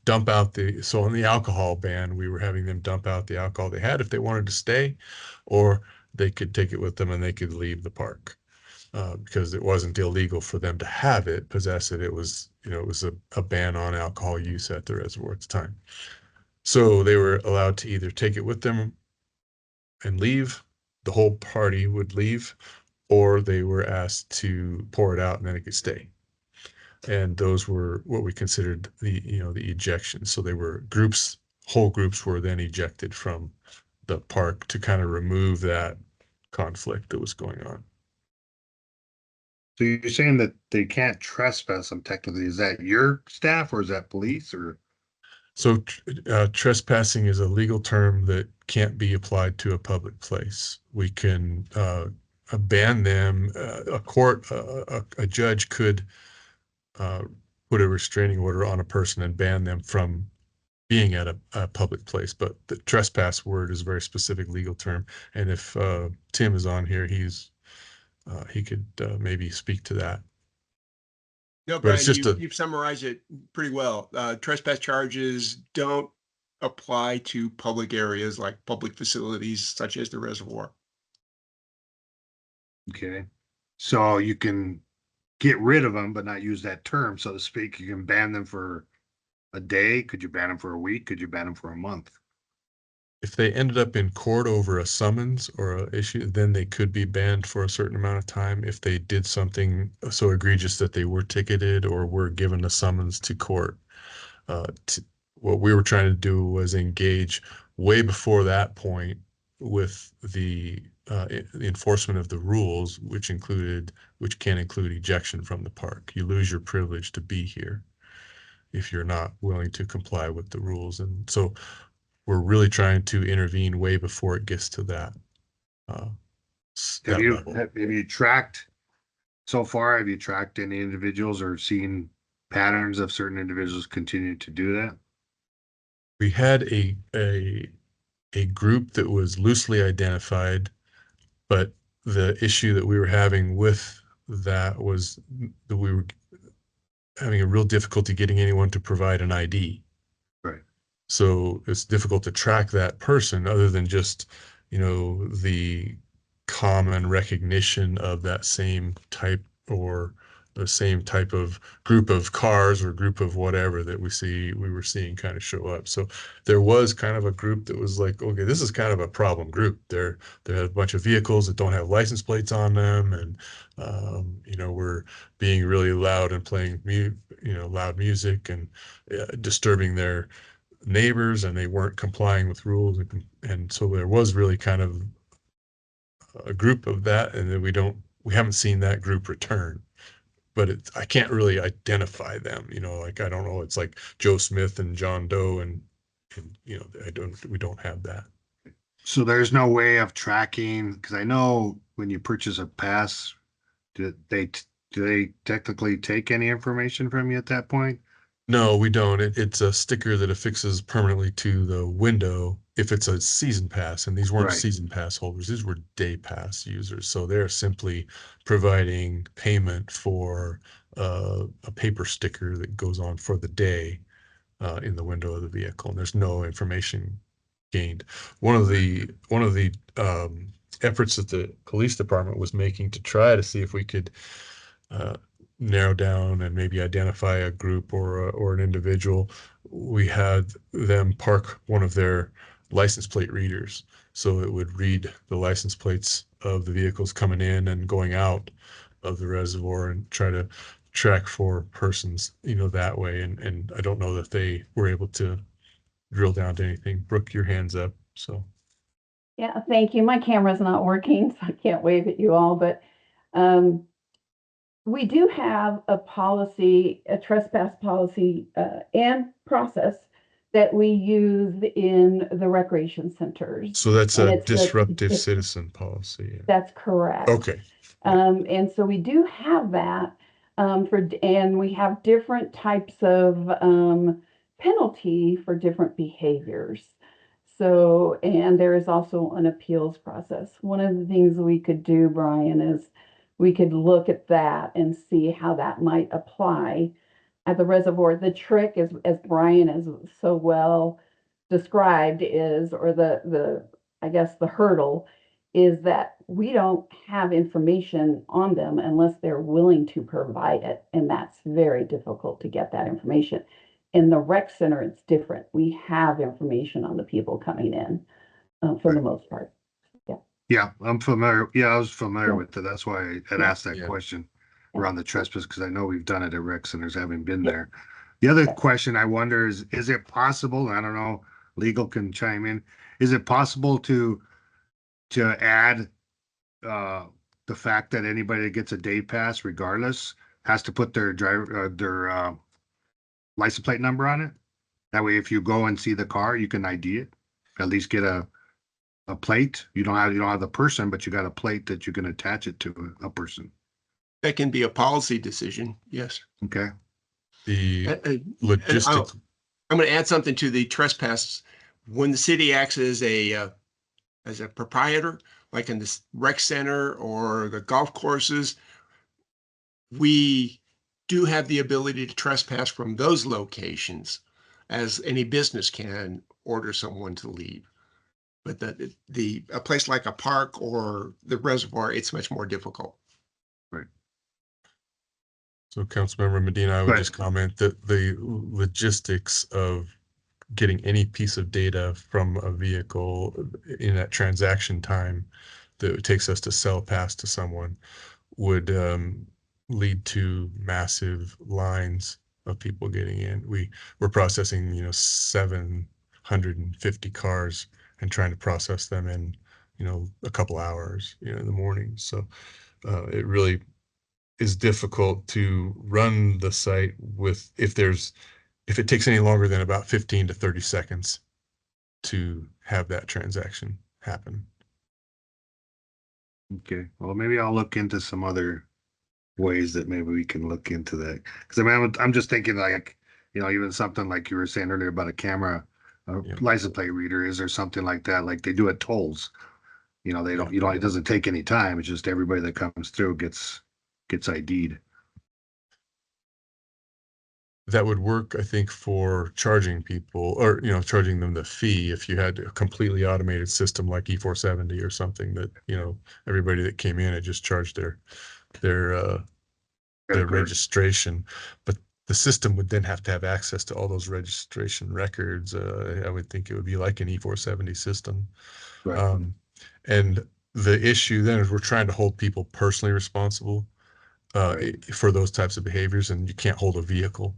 dump out so on the alcohol ban, we were having them dump out the alcohol they had if they wanted to stay, or they could take it with them and they could leave the park. Because it wasn't illegal for them to have it, possess it. It was, it was a ban on alcohol use at the reservoir at the time. So they were allowed to either take it with them and leave, the whole party would leave, or they were asked to pour it out and then it could stay. And those were what we considered the ejections. So they were whole groups were then ejected from the park to kind of remove that conflict that was going on. So you're saying that they can't trespass them technically. Is that your staff or is that police or? So trespassing is a legal term that can't be applied to a public place. We can ban them. A judge could put a restraining order on a person and ban them from being at a public place. But the trespass word is a very specific legal term. And if Tim is on here, he could maybe speak to that. No, But Brian, it's just you've summarized it pretty well. Trespass charges don't apply to public areas like public facilities such as the reservoir. Okay. So you can get rid of them, but not use that term, so to speak. You can ban them for a day. Could you ban them for a week? Could you ban them for a month? if they ended up in court over a summons or a issue, then they could be banned for a certain amount of time if they did something so egregious that they were ticketed or were given a summons to court. What we were trying to do was engage way before that point with the enforcement of the rules, which can include ejection from the park. You lose your privilege to be here if you're not willing to comply with the rules. And so we're really trying to intervene way before it gets to that level. Have you tracked so far? Have you tracked any individuals or seen patterns of certain individuals continue to do that? We had a group that was loosely identified, but the issue that we were having with that was that we were having a real difficulty getting anyone to provide an ID. Right. So it's difficult to track that person other than just, the common recognition of that same type or the same type of group of cars or group of whatever that we were seeing kind of show up. So there was kind of a group that was like, okay, this is kind of a problem group. There have a bunch of vehicles that don't have license plates on them, and we're being really loud and playing loud music and disturbing their neighbors, and they weren't complying with rules, and so there was really kind of a group of that, and then we haven't seen that group return. But I can't really identify them, like I don't know, it's like Joe Smith and John Doe, and we don't have that. So there's no way of tracking, because I know when you purchase a pass, do they technically take any information from you at that point? No, we don't. It's a sticker that affixes permanently to the window if it's a season pass, and these weren't Right. season pass holders. These were day pass users. So they're simply providing payment for a paper sticker that goes on for the day in the window of the vehicle, and there's no information gained. One of the efforts that the police department was making to try to see if we could narrow down and maybe identify a group or an individual, we had them park one of their license plate readers, so it would read the license plates of the vehicles coming in and going out of the reservoir and try to track for persons, that way. And I don't know that they were able to drill down to anything. Brooke, your hand's up. So Yeah, thank you. My camera's not working, so I can't wave at you all, but we do have a policy, a trespass policy, and process that we use in the recreation centers. So that's And a it's disruptive citizen policy. that's correct. Okay. And so we do have that and we have different types of penalty for different behaviors. So, and there is also an appeals process. One of the things we could do, Brian, is we could look at that and see how that might apply at the reservoir. The trick is, as Brian has so well described, is, or I guess the hurdle is that we don't have information on them unless they're willing to provide it. And that's very difficult to get that information. In the rec center, it's different. We have information on the people coming in for the most part. Yeah, I'm familiar. Yeah, I was familiar Yeah. with it. That's why I had Yeah. asked that Yeah. question Yeah. around the trespass, because I know we've done it at rec centers, having been Yeah. there. The other Yeah. question I wonder is it possible, I don't know, legal can chime in, is it possible to add the fact that anybody that gets a day pass regardless has to put their driver their license plate number on it? That way, if you go and see the car, you can ID it, at least get a plate. You don't have the person, but you got a plate that you can attach it to a person. That can be a policy decision. Yes. Okay. The And logistics. I'm going to add something to the trespass. When the city acts as a proprietor, like in this rec center or the golf courses, we do have the ability to trespass from those locations, as any business can order someone to leave. But a place like a park or the reservoir, it's much more difficult. Right. So Councilmember Medina, I would Right. just comment that the logistics of getting any piece of data from a vehicle in that transaction time that it takes us to sell pass to someone would lead to massive lines of people getting in. We're processing, 750 cars and trying to process them in, a couple hours, in the morning. So it really is difficult to run the site if it takes any longer than about 15 to 30 seconds to have that transaction happen. Okay. Well, maybe I'll look into some other ways that maybe we can look into that. Because I mean, I'm just thinking like, even something like you were saying earlier about a camera, Yeah. license plate reader. Is there something like that, like they do at tolls? It doesn't take any time. It's just everybody that comes through gets ID'd. That would work, I think, for charging people or, charging them the fee if you had a completely automated system like E470 or something that, everybody that came in, it just charged their registration. But the system would then have to have access to all those registration records. I would think it would be like an E470 system. Right. And the issue then is we're trying to hold people personally responsible Right. for those types of behaviors, and you can't hold a vehicle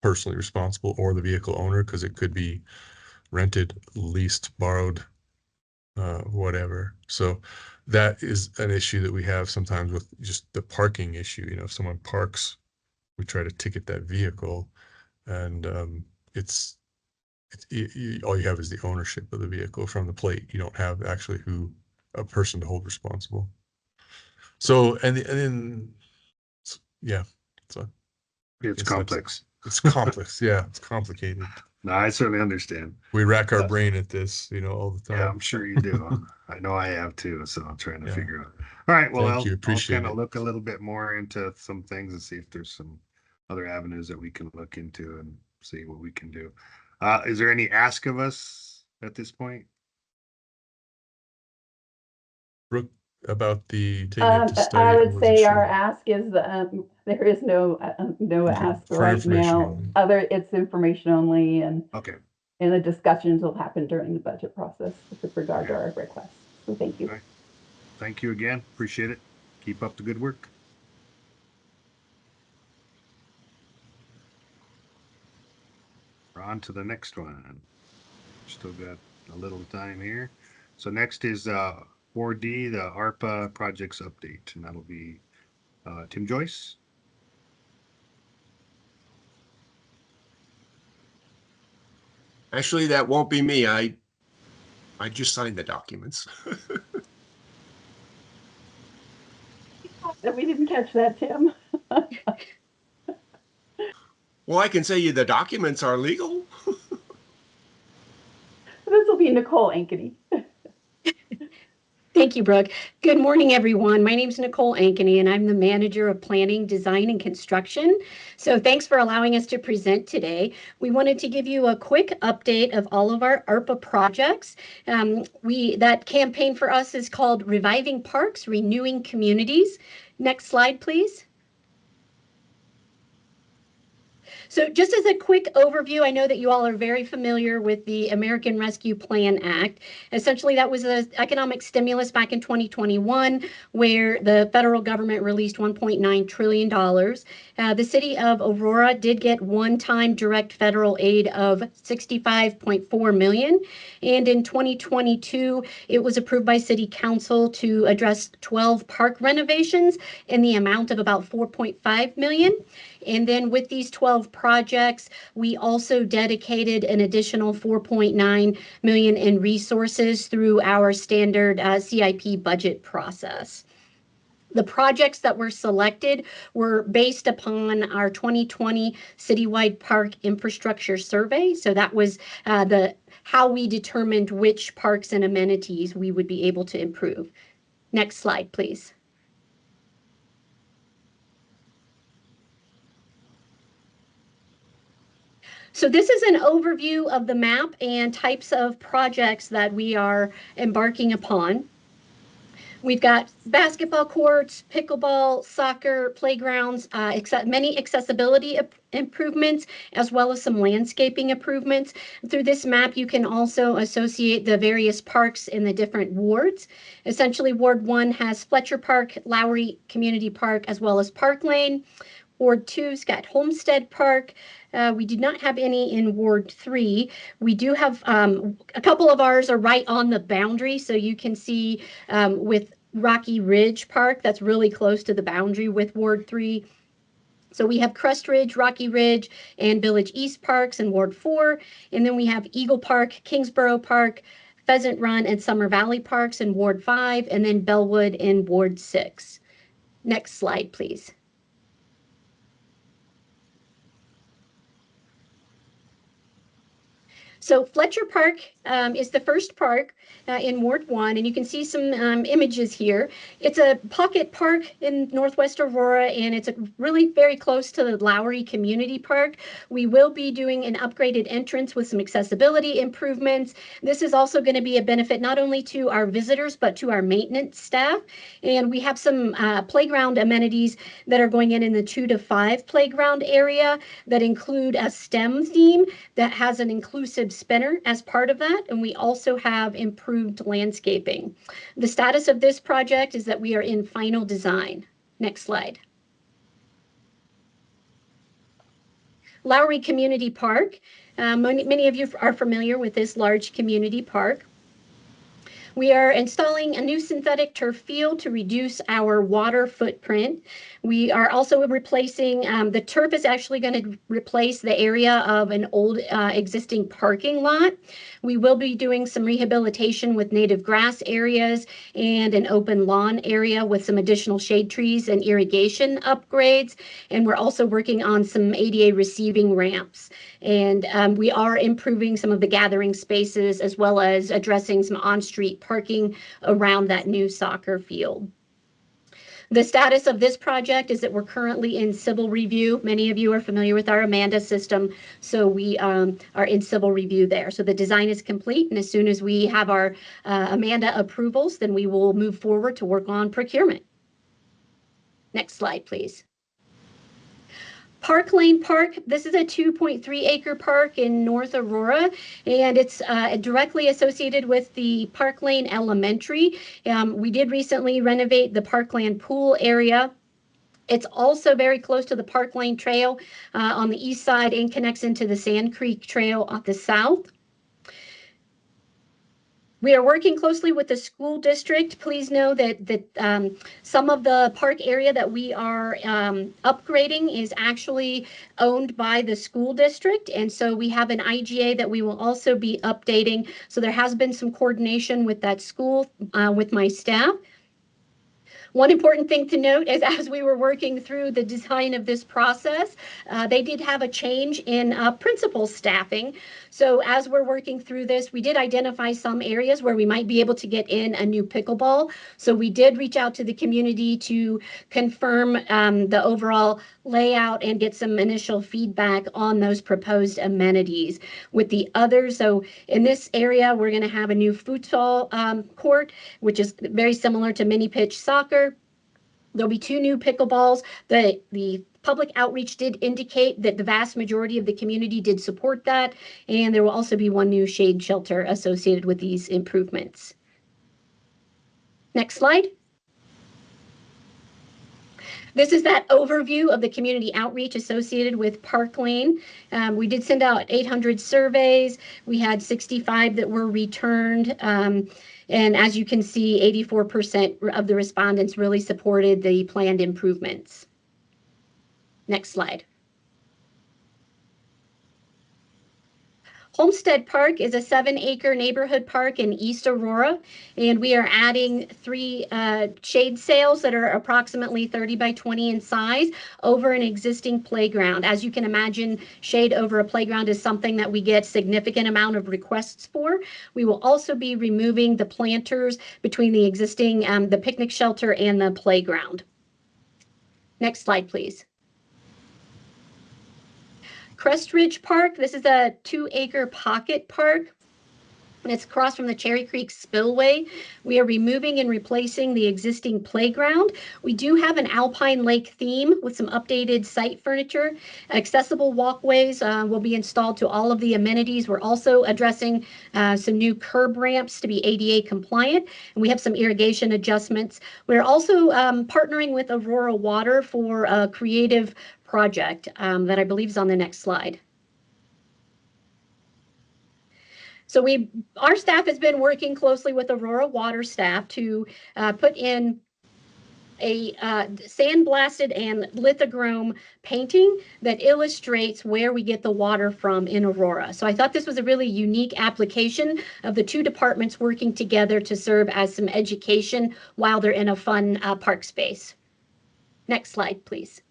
personally responsible or the vehicle owner because it could be rented, leased, borrowed, whatever. So that is an issue that we have sometimes with just the parking issue. If someone parks, we try to ticket that vehicle, and all you have is the ownership of the vehicle from the plate. You don't have actually a person to hold responsible. So and then yeah, so It's yes, complex. it's complex. Yeah, it's complicated. No, I certainly understand. We rack our brain at this, all the time. Yeah, I'm sure you do. I know I have too, so I'm trying to Yeah. figure out. All right, well, Thank you. I'll Appreciate kind of it. look a little bit more into some things and see if there's some other avenues that we can look into and see what we can do. Is there any ask of us at this point? Brooke, about taking it to study. I I would wasn't say our sure. ask is there is no Okay, ask for right information now. only. It's information only, and Okay. the discussions will happen during the budget process with regard to Okay. our requests. So thank you. All right. Thank you again. Appreciate it. Keep up the good work. We're on to the next one. Still got a little time here. So next is 4D, the ARPA projects update, and that'll be Tim Joyce? Actually, that won't be me. I just signed the documents. We didn't catch that, Tim. Well, I can say you the documents are legal. This will be Nicole Ankeny. Thank you, Brooke. Good morning, everyone. My name is Nicole Ankeny, and I'm the manager of planning, design, and construction. So thanks for allowing us to present today. We wanted to give you a quick update of all of our ARPA projects. That campaign for us is called Reviving Parks, Renewing Communities. Next slide, please. So just as a quick overview, I know that you all are very familiar with the American Rescue Plan Act. Essentially, that was an economic stimulus back in 2021, where the federal government released $1.9 trillion. The city of Aurora did get one-time direct federal aid of $65.4 million. And in 2022, it was approved by City Council to address 12 park renovations in the amount of about $4.5 million. And then with these 12 projects, we also dedicated an additional $4.9 million in resources through our standard CIP budget process. The projects that were selected were based upon our 2020 citywide park infrastructure survey. So that was how we determined which parks and amenities we would be able to improve. Next slide, please. So this is an overview of the map and types of projects that we are embarking upon. We've got basketball courts, pickleball, soccer, playgrounds, many accessibility improvements, as well as some landscaping improvements. Through this map, you can also associate the various parks in the different wards. Essentially, Ward 1 has Fletcher Park, Lowry Community Park, as well as Park Lane. Ward 2's got Homestead Park. We did not have any in Ward 3. We do have a couple of ours are right on the boundary, so you can see with Rocky Ridge Park, that's really close to the boundary with Ward 3. So we have Crest Ridge, Rocky Ridge, and Village East Parks in Ward 4. And then we have Eagle Park, Kingsborough Park, Pheasant Run, and Summer Valley Parks in Ward 5, and then Bellwood in Ward 6. Next slide, please. So Fletcher Park is the first park in Ward 1, and you can see some images here. It's a pocket park in Northwest Aurora, and it's really very close to the Lowry Community Park. We will be doing an upgraded entrance with some accessibility improvements. This is also going to be a benefit not only to our visitors, but to our maintenance staff. And we have some playground amenities that are going in the 2 to 5 playground area that include a STEM theme that has an inclusive spinner as part of that, and we also have improved landscaping. The status of this project is that we are in final design. Next slide. Lowry Community Park. Many of you are familiar with this large community park. We are installing a new synthetic turf field to reduce our water footprint. We are also replacing, the turf is actually going to replace the area of an old existing parking lot. We will be doing some rehabilitation with native grass areas and an open lawn area with some additional shade trees and irrigation upgrades. And we're also working on some ADA receiving ramps. And we are improving some of the gathering spaces as well as addressing some on-street parking around that new soccer field. The status of this project is that we're currently in civil review. Many of you are familiar with our Amanda system, so we are in civil review there. So the design is complete, and as soon as we have our Amanda approvals, then we will move forward to work on procurement. Next slide, please. Park Lane Park, this is a 2.3 acre park in North Aurora, and it's directly associated with the Park Lane Elementary. We did recently renovate the Parkland pool area. It's also very close to the Park Lane Trail on the east side and connects into the Sand Creek Trail on the south. We are working closely with the school district. Please know that some of the park area that we are upgrading is actually owned by the school district. And so we have an IGA that we will also be updating. So there has been some coordination with that school, with my staff. One important thing to note is as we were working through the design of this process, they did have a change in principal staffing. So as we're working through this, we did identify some areas where we might be able to get in a new pickleball. So we did reach out to the community to confirm the overall layout and get some initial feedback on those proposed amenities. With the others, so in this area, we're going to have a new futsal court, which is very similar to mini pitch soccer. There'll be 2 new pickleballs. The public outreach did indicate that the vast majority of the community did support that, and there will also be 1 new shade shelter associated with these improvements. Next slide. This is that overview of the community outreach associated with Park Lane. We did send out 800 surveys. We had 65 that were returned. And as you can see, 84% of the respondents really supported the planned improvements. Next slide. Homestead Park is a 7-acre neighborhood park in East Aurora, and we are adding 3 shade sails that are approximately 30 by 20 in size over an existing playground. As you can imagine, shade over a playground is something that we get significant amount of requests for. We will also be removing the planters between the existing, the picnic shelter and the playground. Next slide, please. Crest Ridge Park, this is a 2-acre pocket park. And it's across from the Cherry Creek Spillway. We are removing and replacing the existing playground. We do have an Alpine Lake theme with some updated site furniture. Accessible walkways will be installed to all of the amenities. We're also addressing some new curb ramps to be ADA compliant, and we have some irrigation adjustments. We're also partnering with Aurora Water for a creative project that I believe is on the next slide. So our staff has been working closely with Aurora Water staff to put in a sandblasted and lithochrome painting that illustrates where we get the water from in Aurora. So I thought this was a really unique application of the 2 departments working together to serve as some education while they're in a fun park space. Next slide, please.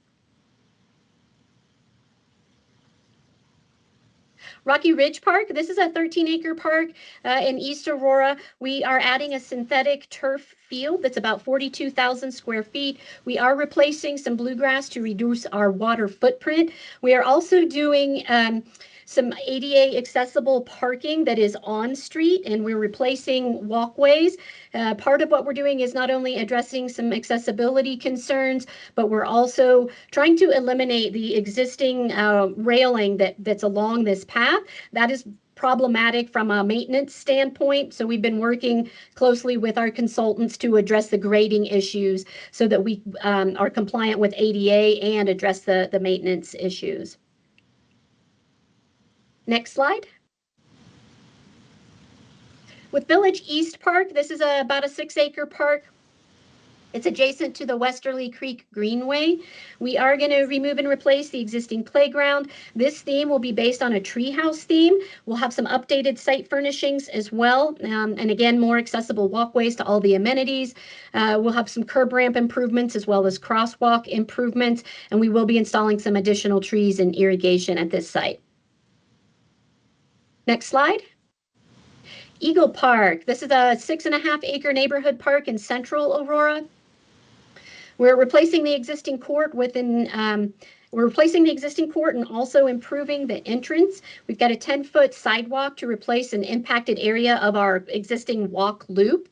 Rocky Ridge Park, this is a 13-acre park in East Aurora. We are adding a synthetic turf field that's about 42,000 square feet. We are replacing some bluegrass to reduce our water footprint. We are also doing some ADA accessible parking that is on street, and we're replacing walkways. Part of what we're doing is not only addressing some accessibility concerns, but we're also trying to eliminate the existing railing that's along this path. That is problematic from a maintenance standpoint. So we've been working closely with our consultants to address the grading issues so that we are compliant with ADA and address the maintenance issues. Next slide. With Village East Park, this is about a 6-acre park. It's adjacent to the Westerly Creek Greenway. We are going to remove and replace the existing playground. This theme will be based on a treehouse theme. We'll have some updated site furnishings as well. And again, more accessible walkways to all the amenities. We'll have some curb ramp improvements as well as crosswalk improvements. And we will be installing some additional trees and irrigation at this site. Next slide. Eagle Park. This is a 6.5-acre neighborhood park in Central Aurora. We're replacing the existing court and also improving the entrance. We've got a 10-foot sidewalk to replace an impacted area of our existing walk loop.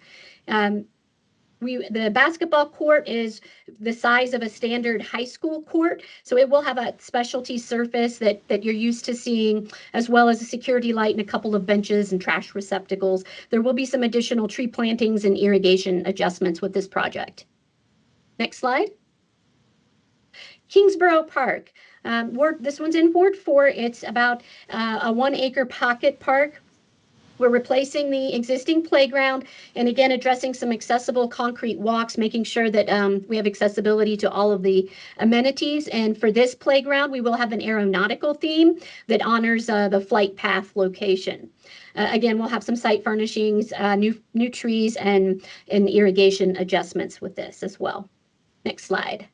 The basketball court is the size of a standard high school court, so it will have a specialty surface that you're used to seeing, as well as a security light and a couple of benches and trash receptacles. There will be some additional tree plantings and irrigation adjustments with this project. Next slide. Kingsborough Park. This one's in Ward 4. It's about a 1-acre pocket park. We're replacing the existing playground and again addressing some accessible concrete walks, making sure that we have accessibility to all of the amenities. And for this playground, we will have an aeronautical theme that honors the flight path location. Again, we'll have some site furnishings, new trees, and irrigation adjustments with this as well. Next slide.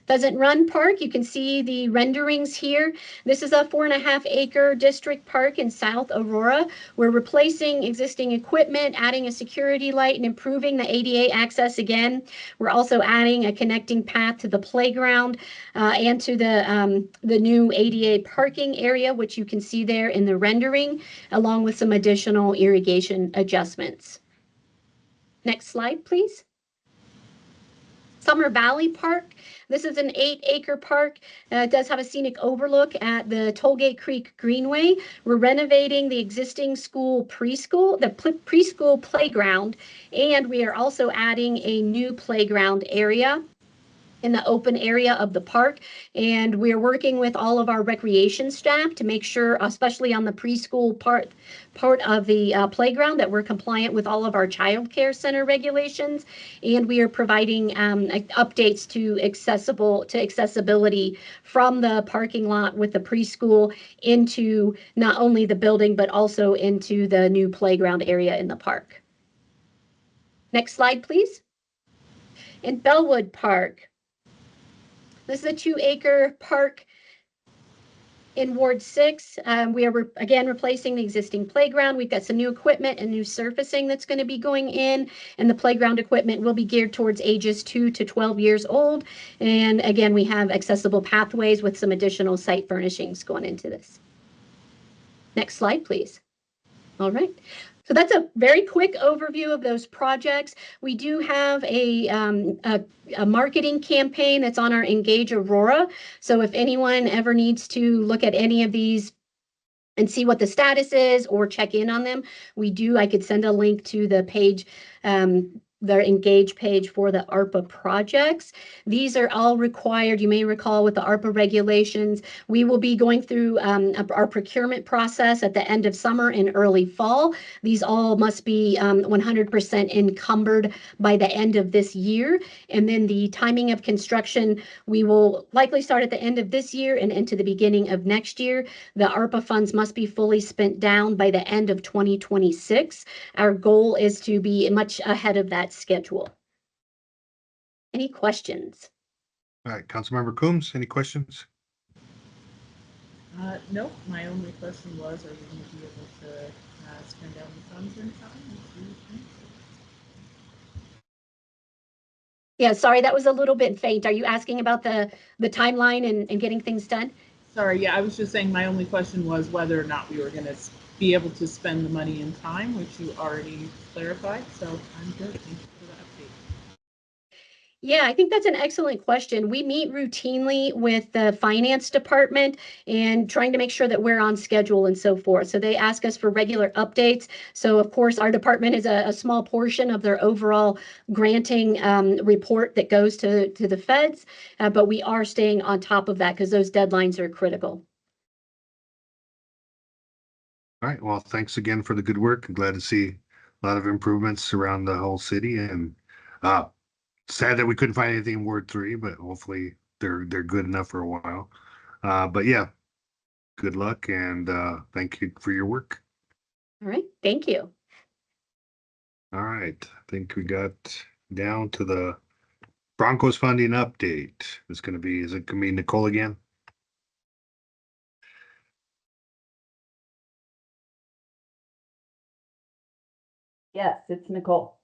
Pheasant Run Park, you can see the renderings here. This is a 4.5-acre district park in South Aurora. We're replacing existing equipment, adding a security light, and improving the ADA access again. We're also adding a connecting path to the playground and to the new ADA parking area, which you can see there in the rendering, along with some additional irrigation adjustments. Next slide, please. Summer Valley Park. This is an 8-acre park. It does have a scenic overlook at the Tollgate Creek Greenway. We're renovating the existing preschool playground, and we are also adding a new playground area in the open area of the park. And we're working with all of our recreation staff to make sure, especially on the preschool part of the playground, that we're compliant with all of our child care center regulations. And we are providing updates to accessibility from the parking lot with the preschool into not only the building, but also into the new playground area in the park. Next slide, please. In Bellwood Park, this is a 2-acre park in Ward 6. We are again replacing the existing playground. We've got some new equipment and new surfacing that's going to be going in, and the playground equipment will be geared towards ages 2 to 12 years old. And again, we have accessible pathways with some additional site furnishings going into this. Next slide, please. All right. So that's a very quick overview of those projects. We do have a marketing campaign that's on our Engage Aurora. So if anyone ever needs to look at any of these and see what the status is or check in on them, I could send a link to the page, their Engage page for the ARPA projects. These are all required. You may recall with the ARPA regulations, we will be going through our procurement process at the end of summer and early fall. These all must be 100% encumbered by the end of this year. And then the timing of construction, we will likely start at the end of this year and into the beginning of next year. The ARPA funds must be fully spent down by the end of 2026. Our goal is to be much ahead of that schedule. Any questions? All right, Councilmember Coombs, any questions? Nope. My only question was, are we going to be able to spend down the funds in time? Yeah, sorry, that was a little bit faint. Are you asking about the timeline and getting things done? Sorry, yeah, I was just saying my only question was whether or not we were going to be able to spend the money in time, which you already clarified. So I'm good. Thank you for the update. Yeah, I think that's an excellent question. We meet routinely with the finance department and trying to make sure that we're on schedule and so forth. So they ask us for regular updates. So of course, our department is a small portion of their overall granting report that goes to the feds, but we are staying on top of that because those deadlines are critical. All right, well, thanks again for the good work. I'm glad to see a lot of improvements around the whole city, and sad that we couldn't find anything in Ward 3, but hopefully they're good enough for a while. But yeah, good luck, and thank you for your work. All right, thank you. All right, I think we got down to the Broncos funding update. It's going to be, is it going to be Nicole again? Yes, it's Nicole.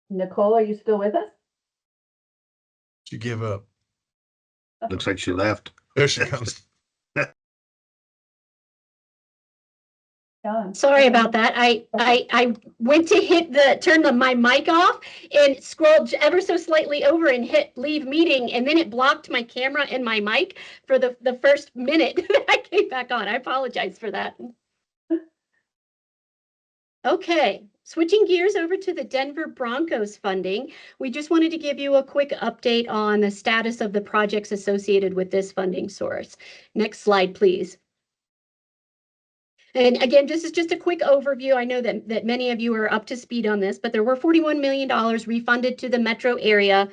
Nicole, are you still with us? She give up. Looks like she left. There she comes. Done. Sorry about that. I went to turn my mic off and scrolled ever so slightly over and hit leave meeting, and then it blocked my camera and my mic for the first minute that I came back on. I apologize for that. Okay, switching gears over to the Denver Broncos funding, we just wanted to give you a quick update on the status of the projects associated with this funding source. Next slide, please. And again, this is just a quick overview. I know that many of you are up to speed on this, but there were $41 million refunded to the metro area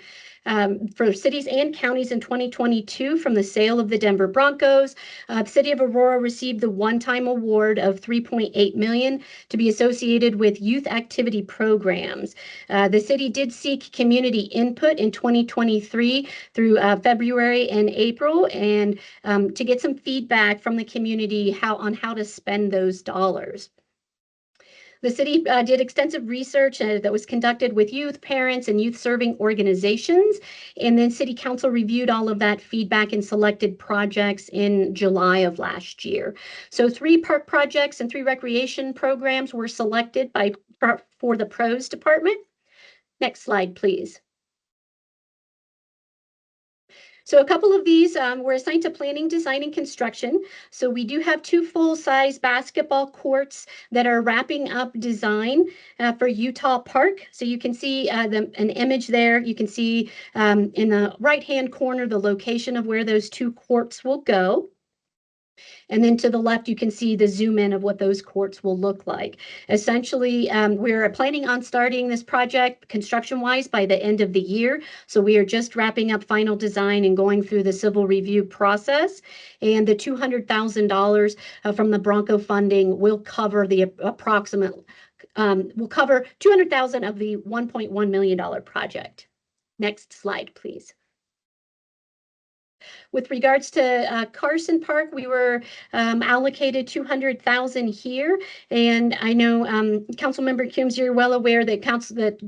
for cities and counties in 2022 from the sale of the Denver Broncos. The city of Aurora received the one-time award of $3.8 million to be associated with youth activity programs. The city did seek community input in 2023 through February and April, and to get some feedback from the community on how to spend those dollars. The city did extensive research that was conducted with youth, parents, and youth serving organizations. And then City Council reviewed all of that feedback and selected projects in July of last year. So 3 park projects and 3 recreation programs were selected for the pros department. Next slide, please. So a couple of these were assigned to planning, design, and construction. So we do have 2 full-size basketball courts that are wrapping up design for Utah Park. So you can see an image there. You can see in the right-hand corner the location of where those 2 courts will go. And then to the left, you can see the zoom in of what those courts will look like. Essentially, we're planning on starting this project construction-wise by the end of the year. So we are just wrapping up final design and going through the civil review process. And the $200,000 from the Bronco funding will cover the approximate, will cover $200,000 of the $1.1 million project. Next slide, please. With regards to Carson Park, we were allocated $200,000 here, and I know Councilmember Coombs, you're well aware that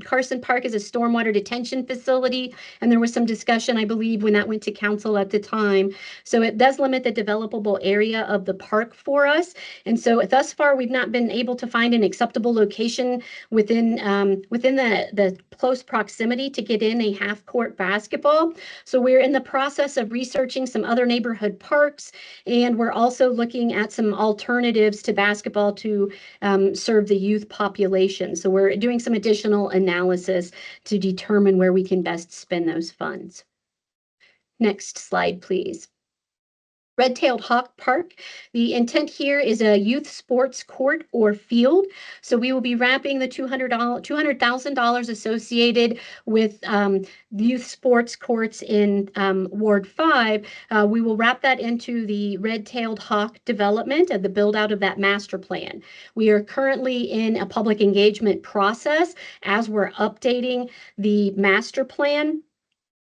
Carson Park is a stormwater detention facility, and there was some discussion, I believe, when that went to council at the time. So it does limit the developable area of the park for us, and so thus far we've not been able to find an acceptable location within the close proximity to get in a half-court basketball. So we're in the process of researching some other neighborhood parks, and we're also looking at some alternatives to basketball to serve the youth population. So we're doing some additional analysis to determine where we can best spend those funds. Next slide, please. Red-tailed hawk park. The intent here is a youth sports court or field. So we will be wrapping the $200,000 associated with youth sports courts in Ward 5. We will wrap that into the red-tailed hawk development and the build out of that master plan. We are currently in a public engagement process as we're updating the master plan.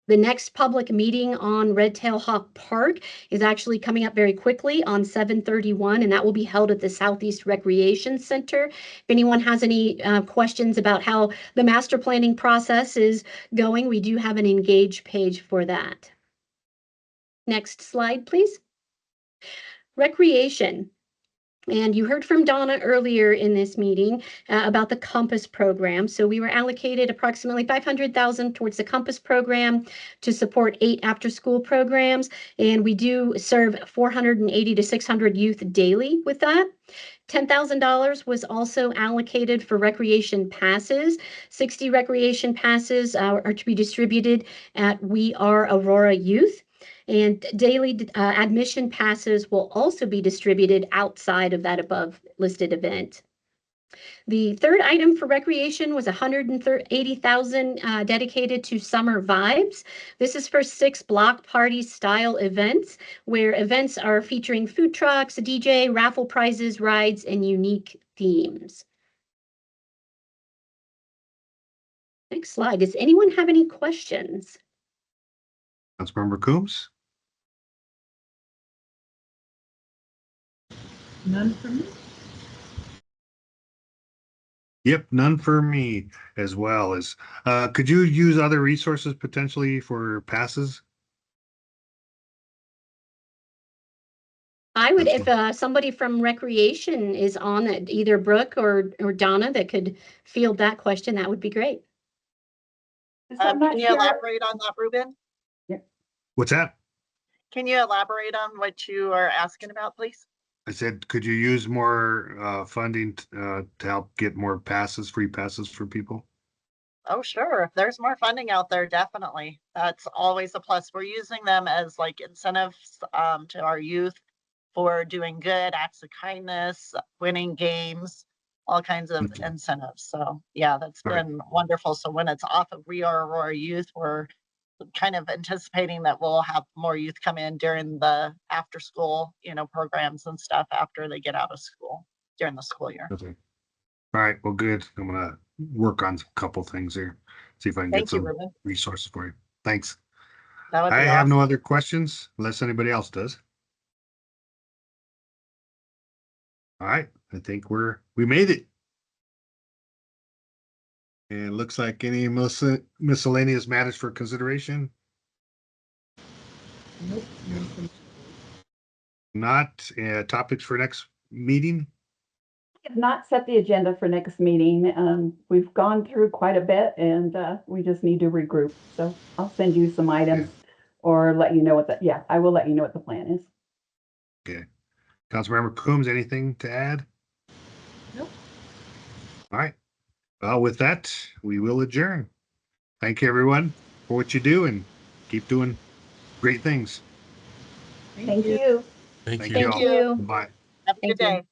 The next public meeting on Red-tailed hawk Park is actually coming up very quickly on 7/31, and that will be held at the Southeast Recreation Center. If anyone has any questions about how the master planning process is going, we do have an engage page for that. Next slide, please. Recreation. And you heard from Donna earlier in this meeting about the Compass program. So we were allocated approximately $500,000 towards the Compass program to support 8 after-school programs. And we do serve 480 to 600 youth daily with that. $10,000 was also allocated for recreation passes. 60 recreation passes are to be distributed at We Are Aurora Youth. And daily admission passes will also be distributed outside of that above listed event. The third item for recreation was $180,000 dedicated to Summer Vibes. This is for 6 block party style events, where events are featuring food trucks, a DJ, raffle prizes, rides, and unique themes. Next slide. Does anyone have any questions? Councilmember Coombs? None for me. Yep, none for me as well. Could you use other resources potentially for passes? I would, That's if somebody from recreation is on it, either Brooke or Donna that could field that question, that would be great. So I'm not Can you sure. elaborate on that, Ruben? What's that? Can you elaborate on what you are asking about, please? I said, could you use more funding to help get more passes, free passes for people? Oh, sure. If there's more funding out there, definitely. That's always a plus. We're using them as like incentives to our youth for doing good, acts of kindness, winning games, all kinds of Okay. incentives. So yeah, that's All right. been wonderful. So when it's off of We Are Aurora Youth, we're kind of anticipating that we'll have more youth come in during the after school, programs and stuff after they get out of school during the school year. Okay. All right. Well, good. I'm gonna work on a couple things here. See if I can get Thank you, some Ruben. resources for you. Thanks. That would I be have no awesome. other questions unless anybody else does. All right. I think we made it. And it looks like any miscellaneous matters for consideration. Nope. No submissions. Not topics for next meeting. We have not set the agenda for next meeting. We've gone through quite a bit and we just need to regroup. So I'll send you some items or let you know I will let you know what the plan is. Okay. Councilmember Coombs, anything to add? Nope. All right. Well, with that, we will adjourn. Thank you, everyone, for what you do and keep doing great things. Thank you. Thank Thank you. you Thank all. you. Bye. Have a Thank good you. day.